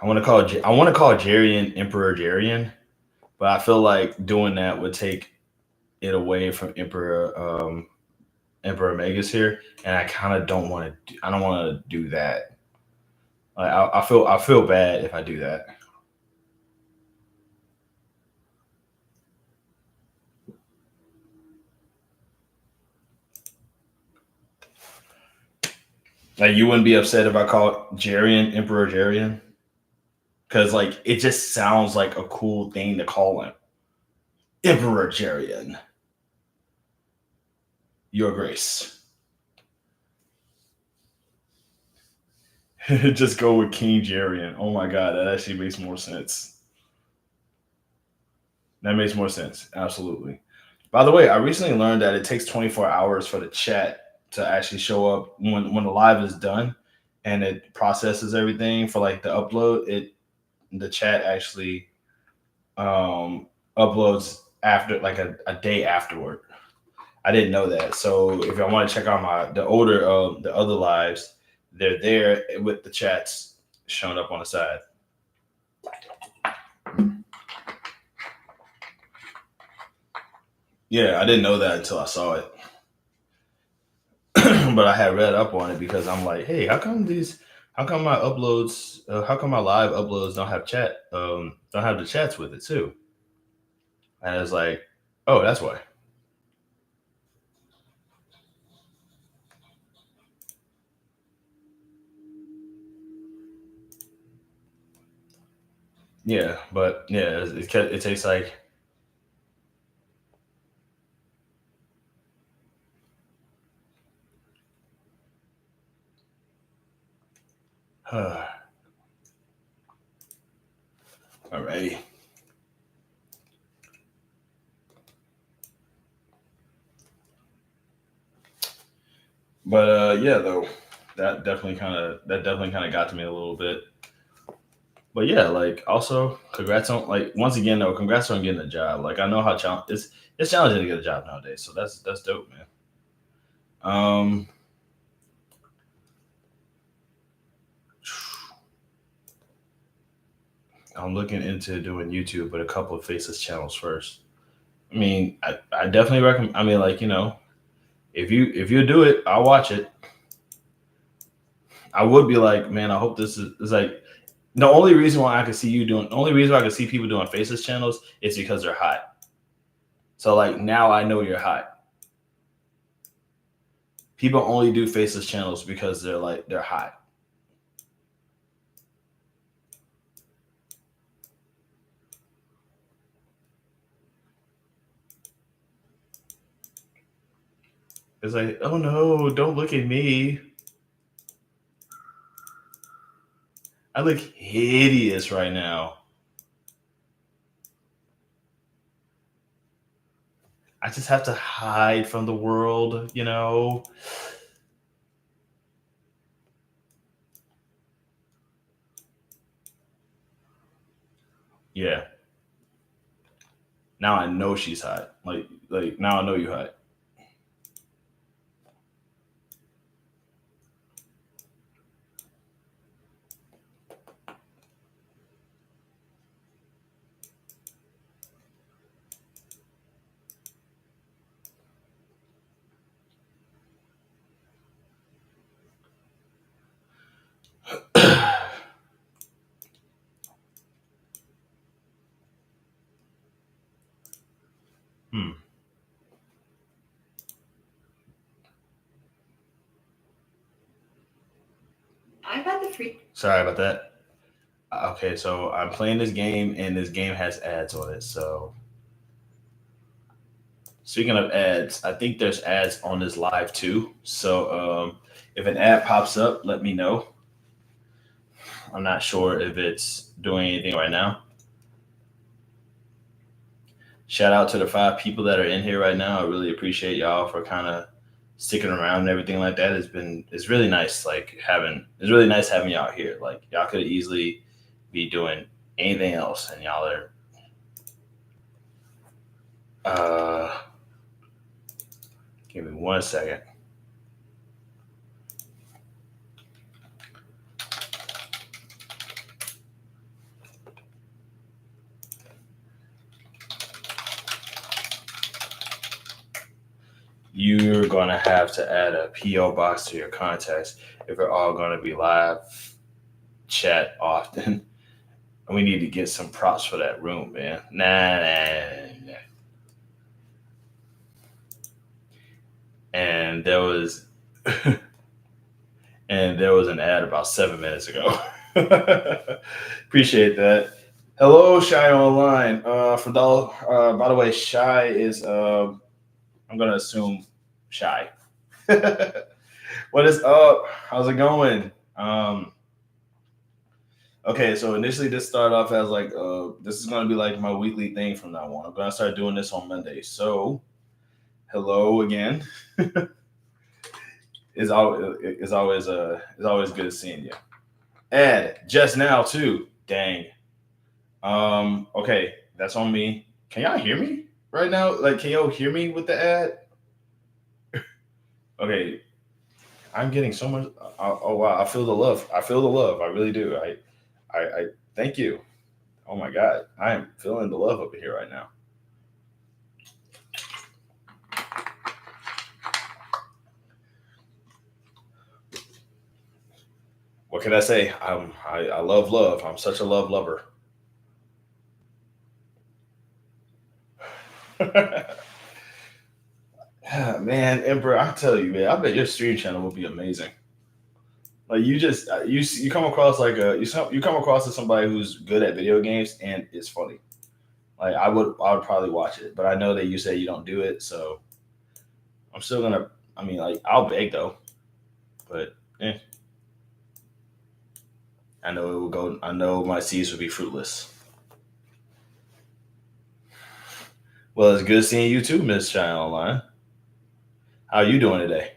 want to call Jarian Emperor Jarian, but I feel like doing that would take it away from Emperor Magus here, and I kind of don't want to. I don't want to do that. Like I feel bad if I do that. Like you wouldn't be upset if I called Jarian Emperor Jarian, because like it just sounds like a cool thing to call him, Emperor Jarian. Your Grace. Just go with King Jarian. Oh my god, that actually makes more sense. That makes more sense. Absolutely. By the way, I recently learned that it takes 24 hours for the chat to actually show up when the live is done and it processes everything for like the upload. The chat actually uploads after like a day afterward. I didn't know that. So if I want to check out the other lives, they're there with the chats showing up on the side. Yeah, I didn't know that until I saw it. But I had read up on it because I'm like, hey, how come my uploads, how come my live uploads don't have don't have the chats with it too? And it's like, oh, that's why. Yeah, but yeah, it takes like. Alrighty. But yeah, though, that definitely kind of got to me a little bit. But yeah, like also congrats on like once again though, congrats on getting a job. Like I know how it's challenging to get a job nowadays, so that's dope, man. I'm looking into doing YouTube, but a couple of faceless channels first. I mean, I definitely recommend. I mean, like if you do it, I'll watch it. I would be like, man, I hope this is like the only reason why I could see the only reason why I could see people doing faceless channels is because they're hot. So like now I know you're hot. People only do faceless channels because they're hot. It's like, oh no, don't look at me. I look hideous right now. I just have to hide from the world. Yeah. Now I know she's hot. Like now I know you hot. Hmm. I've had the free. Sorry about that. Okay, so I'm playing this game and this game has ads on it. So speaking of ads, I think there's ads on this live too. So if an ad pops up, let me know. I'm not sure if it's doing anything right now. Shout out to the 5 people that are in here right now. I really appreciate y'all for kind of sticking around and everything like that. It's really nice it's really nice having y'all here. Like y'all could easily be doing anything else and y'all are uh give me 1 second. You're gonna have to add a PO box to your contacts if we're all gonna be live chat often. We need to get some props for that room, man. Nah. And there was and there was an ad about 7 minutes ago. Appreciate that. Hello, Shy Online. By the way, Shy is I'm gonna assume Shy. What is up? How's it going? Okay, so initially this started off as like this is gonna be like my weekly thing from now on. I'm gonna start doing this on Monday. So hello again. It's always good seeing you. Ed, just now too. Dang. Okay, that's on me. Can y'all hear me right now? Like, can y'all hear me with the ad? Okay, I'm getting so much. Oh wow, I feel the love. I feel the love. I really do. I thank you. Oh my god, I am feeling the love up here right now. What can I say? I love love. I'm such a love lover. Man, Emperor, I tell you, man, I bet your stream channel would be amazing. Like you just you come across like you come across as somebody who's good at video games and it's funny. Like I would probably watch it, but I know that you say you don't do it, so I'm still gonna. I mean, like I'll beg though, but I know it will go. I know my seeds will be fruitless. Well, it's good seeing you too, Miss Shine Online. How are you doing today?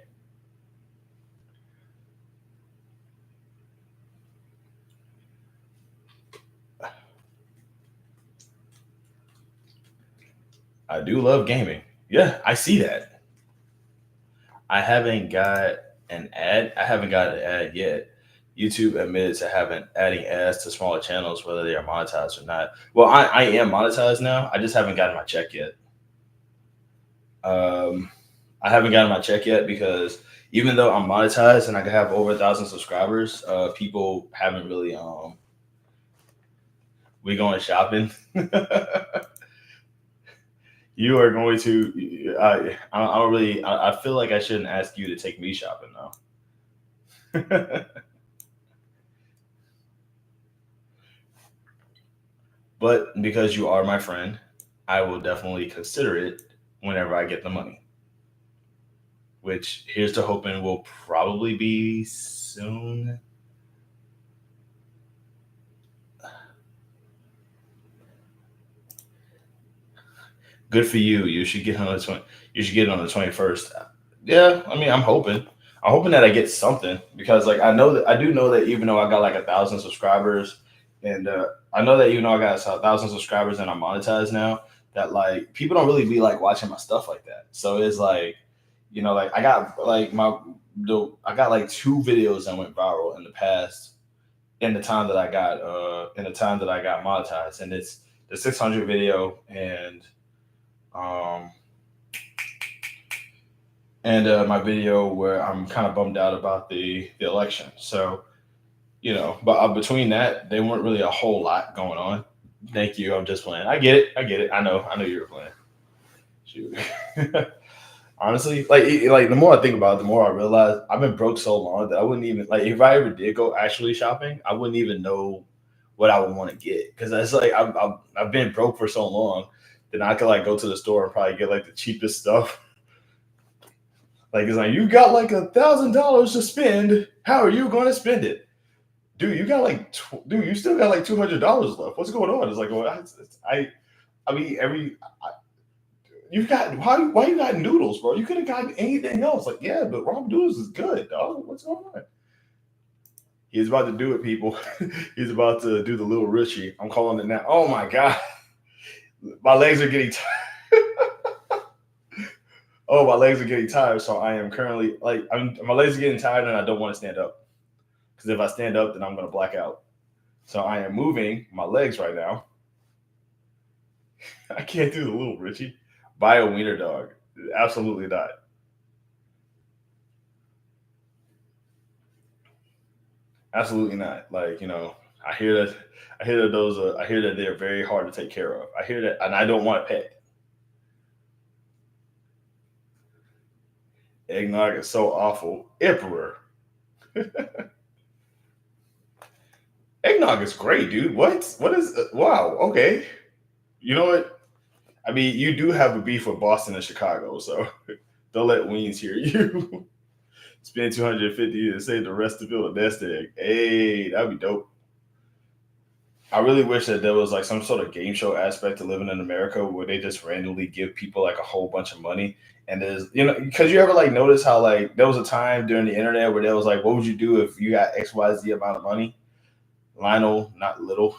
I do love gaming. Yeah, I see that. I haven't got an ad. I haven't got an ad yet. YouTube admitted to having adding ads to smaller channels, whether they are monetized or not. Well, I am monetized now. I just haven't gotten my check yet. Um, I haven't gotten my check yet because even though I'm monetized and I have over 1,000 subscribers, people haven't really we going shopping. You are going to. I don't really. I feel like I shouldn't ask you to take me shopping though. But because you are my friend, I will definitely consider it whenever I get the money. which here's to hoping will probably be soon. Good for you. You should get on the 20. You should get on the 21st. Yeah, I mean, I'm hoping. I'm hoping that I get something because, like, I know that I do know that even though I got like 1,000 subscribers, and I know that even though I got 1,000 subscribers and I'm monetized now, that like people don't really be like watching my stuff like that. So it's like, like I got like I got like two videos that went viral in the past in the time that I got monetized, and it's the 600 video um and my video where I'm kind of bummed out about the election. So but between that, there weren't really a whole lot going on. Thank you. I'm just playing. I get it. I get it. I know you were playing. Shoot. Honestly, like the more I think about it, the more I realize I've been broke so long that I wouldn't even like if I ever did go actually shopping, I wouldn't even know what I would want to get because it's like I've been broke for so long that I could like go to the store and probably get like the cheapest stuff. Like it's like you got like $1,000 to spend. How are you going to spend it, dude? Dude, you still got like $200 left. What's going on? It's like well, I mean you got why you got noodles, bro? You could have gotten anything else. Like yeah, but ramen noodles is good, dog. What's going on? He's about to do it, people. He's about to do the little Richie. I'm calling it now. Oh my god, my legs are getting my legs are getting tired. So I am currently my legs are getting tired, and I don't want to stand up because if I stand up, then I'm gonna black out. So I am moving my legs right now. I can't do the little Richie. Buy a wiener dog. Absolutely not. Absolutely not. Like I hear that. I hear that those. I hear that they're very hard to take care of. I hear that, and I don't want a pet. Eggnog is so awful. Emperor. Eggnog is great, dude. What? What is? Wow. Okay. You know what? I mean, you do have a beef with Boston and Chicago, so don't let Weens hear you. Spend 250 and save the rest to build a nest egg. Hey, that'd be dope. I really wish that there was like some sort of game show aspect to living in America where they just randomly give people like a whole bunch of money. And there's, because you ever like notice how like there was a time during the internet where there was like, what would you do if you got XYZ amount of money? Lionel, not little.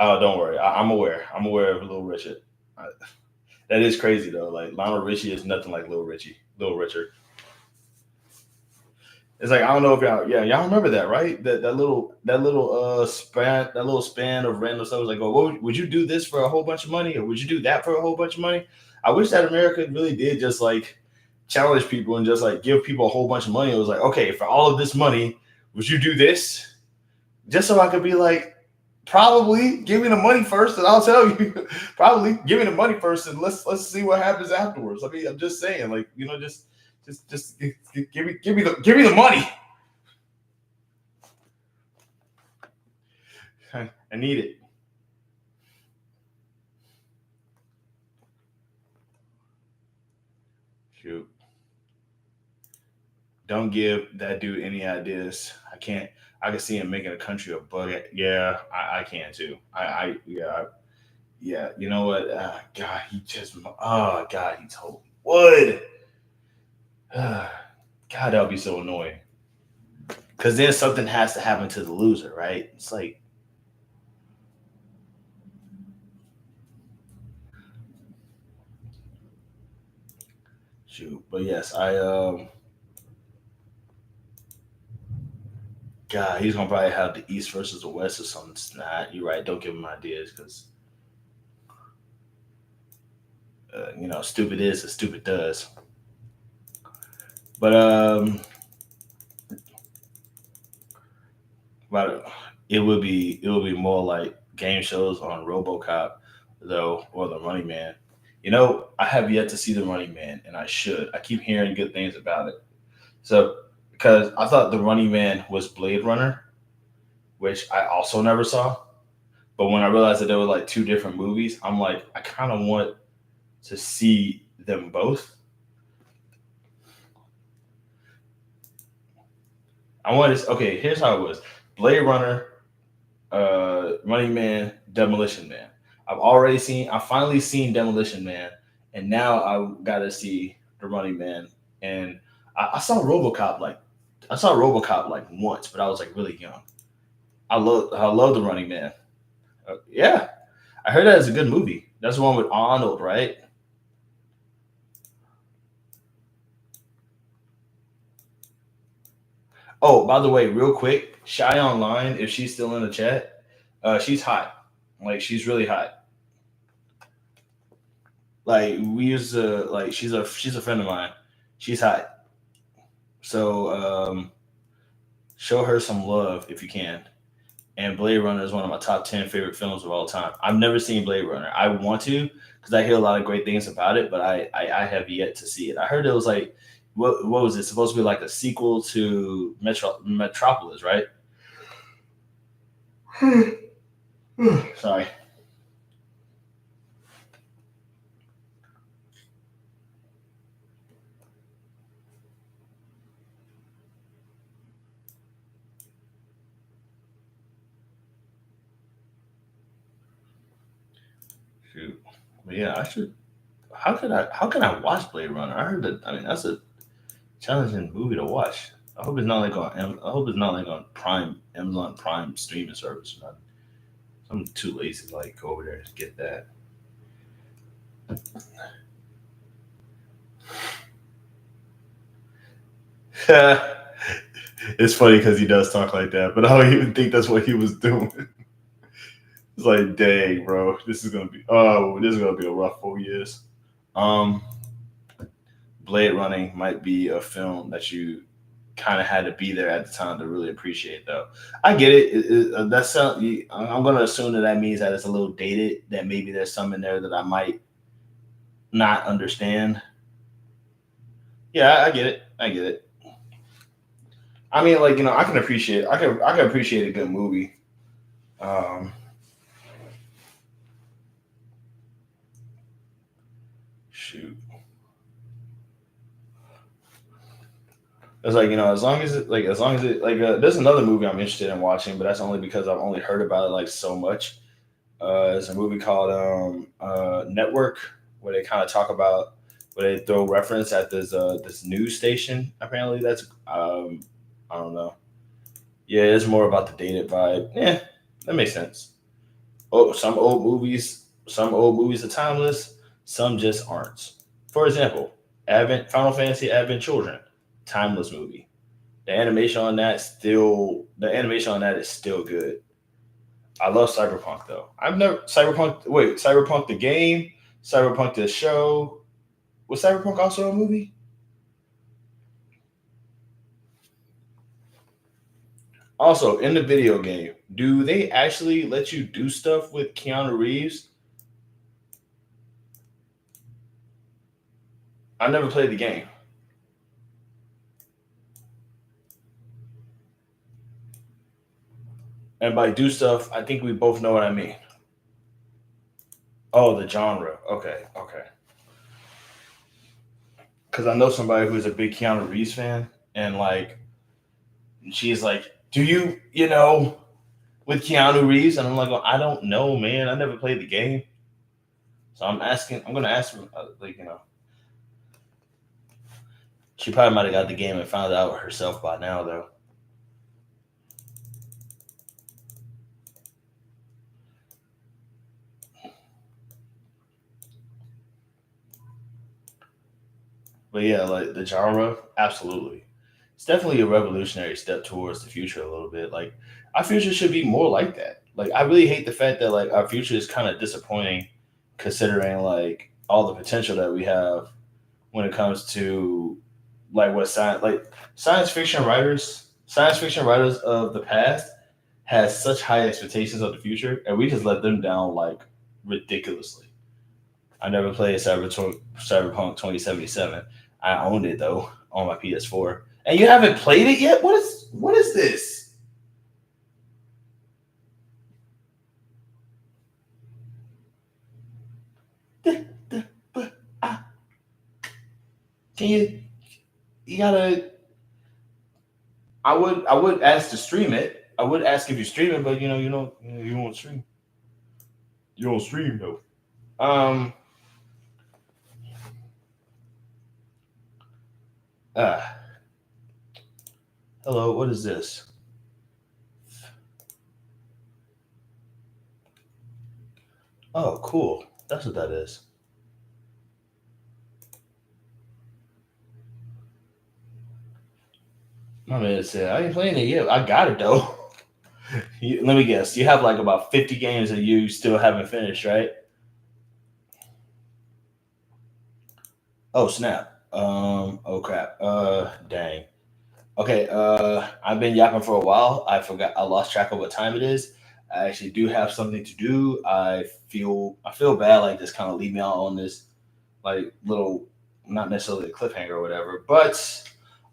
Oh, don't worry. I'm aware. I'm aware of Little Richard. I, that is crazy though. Like Lionel Richie is nothing like Little Richie, Little Richard. It's like I don't know if y'all remember that, right? That little span of random stuff was like, oh, would you do this for a whole bunch of money, or would you do that for a whole bunch of money? I wish that America really did just like challenge people and just like give people a whole bunch of money. It was like, okay, for all of this money, would you do this? Just so I could be like, probably give me the money first, and I'll tell you. Probably give me the money first, and let's see what happens afterwards. I mean, I'm just saying, like just give me the money. I need it. Shoot. Don't give that dude any ideas. I can't. I can see him making a country of bucket. Yeah, I can too. Yeah. You know what? God, he just. Oh God, he totally would. God, that would be so annoying. Because then something has to happen to the loser, right? It's like, shoot. But yes, God, he's gonna probably have the East versus the West or something. Nah, you're right. Don't give him ideas because stupid is as stupid does. But but it would be more like game shows on RoboCop though, or the Running Man. I have yet to see the Running Man, and I should. I keep hearing good things about it. So because I thought the Running Man was Blade Runner, which I also never saw. But when I realized that there were like two different movies, I'm like, I kind of want to see them both. I wanted to, okay, here's how it was. Blade Runner, Running Man, Demolition Man. I finally seen Demolition Man, and now I gotta see the Running Man. And I saw RoboCop like once, but I was like really young. I love the Running Man. Yeah, I heard that is a good movie. That's the one with Arnold, right? Oh, by the way, real quick, Shy Online, if she's still in the chat, she's hot. Like she's really hot. Like we used to like she's a friend of mine. She's hot. So show her some love if you can. And Blade Runner is one of my top 10 favorite films of all time. I've never seen Blade Runner. I want to because I hear a lot of great things about it, but I have yet to see it. I heard it was like what was it supposed to be like a sequel to Metropolis, right? Sorry. Shoot. But yeah, I should. How can I watch Blade Runner? I heard that. I mean, that's a challenging movie to watch. I hope it's not like I hope it's not like on Prime Amazon Prime streaming service. I'm too lazy to like go over there and get that. It's funny because he does talk like that, but I don't even think that's what he was doing. It's like, dang, bro, this is gonna be a rough 4 years. Um, Blade Running might be a film that you kind of had to be there at the time to really appreciate, though. I get it. I'm gonna assume that that means that it's a little dated. That maybe there's some in there that I might not understand. Yeah, I get it. I get it. I mean, like I can appreciate a good movie. Um, shoot, it's like as long as it like there's another movie I'm interested in watching, but that's only because I've only heard about it like so much. It's a movie called Network, where they kind of talk about where they throw reference at this news station. Apparently, that's I don't know. Yeah, it's more about the dated vibe. Yeah, that makes sense. Oh, some old movies are timeless. Some just aren't. For example, Advent Final Fantasy Advent Children, timeless movie. The animation on that is still good. I love Cyberpunk though. I've never Cyberpunk the game, Cyberpunk the show. Was Cyberpunk also a movie? Also, in the video game, do they actually let you do stuff with Keanu Reeves? I never played the game. And by do stuff, I think we both know what I mean. Oh, the genre. Okay, okay. Because I know somebody who's a big Keanu Reeves fan, and like she's like, "Do you know with Keanu Reeves?" And I'm like, well, "I don't know, man. I never played the game." So I'm asking. I'm gonna ask her, she probably might have got the game and found out herself by now, though. But yeah, like the genre, absolutely. It's definitely a revolutionary step towards the future a little bit. Like our future should be more like that. Like I really hate the fact that like our future is kind of disappointing, considering like all the potential that we have when it comes to science fiction writers of the past has such high expectations of the future, and we just let them down like ridiculously. I never played Cyberpunk 2077. I owned it though on my PS4. And you haven't played it yet? What is this? Can you gotta I would ask to stream it. I would ask if you stream it, but you won't stream. You don't stream though. Um. Uh, Hello. What is this? Oh, cool. That's what that is. My man said I ain't playing it yet. I got it though. Let me guess. You have like about 50 games that you still haven't finished, right? Oh snap. Oh crap. Dang. Okay, I've been yapping for a while. I lost track of what time it is. I actually do have something to do. I feel bad like just kind of leave me out on this like little, not necessarily a cliffhanger or whatever, but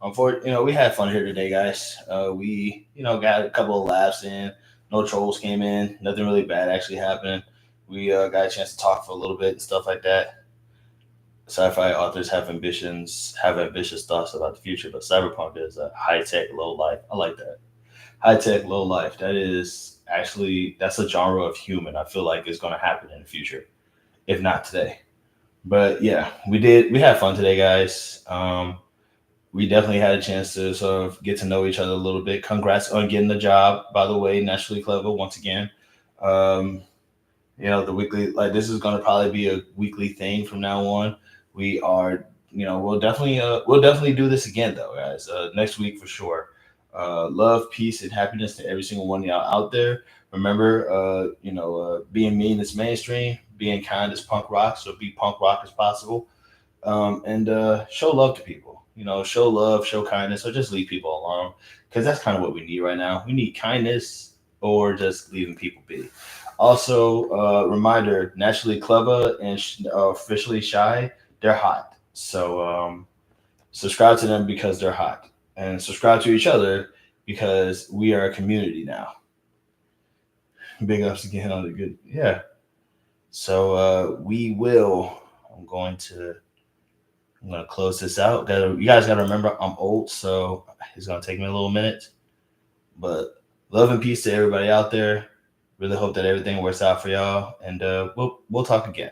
unfortunately, we had fun here today, guys. We got a couple of laughs in. No trolls came in. Nothing really bad actually happened. We got a chance to talk for a little bit and stuff like that. Sci-fi authors have ambitious thoughts about the future, but cyberpunk is a high tech, low life. I like that. High tech, low life. That's a genre of human. I feel like it's going to happen in the future, if not today. But yeah, we had fun today, guys. We definitely had a chance to sort of get to know each other a little bit. Congrats on getting the job, by the way, naturally clever once again. Um, the weekly, like, this is going to probably be a weekly thing from now on. We are, we'll definitely do this again though, guys. Next week for sure. Love, peace, and happiness to every single one of y'all out there. Remember, being mean is mainstream, being kind is punk rock, so be punk rock as possible. And show love to people. Show love, show kindness, or just leave people alone, because that's kind of what we need right now. We need kindness, or just leaving people be. Also, reminder: naturally clever and officially shy, they're hot. So subscribe to them because they're hot, and subscribe to each other because we are a community now. Big ups again on the good, yeah. So we will. I'm going to I'm gonna close this out. You guys gotta remember I'm old, so it's gonna take me a little minute. But love and peace to everybody out there. Really hope that everything works out for y'all, and we'll talk again.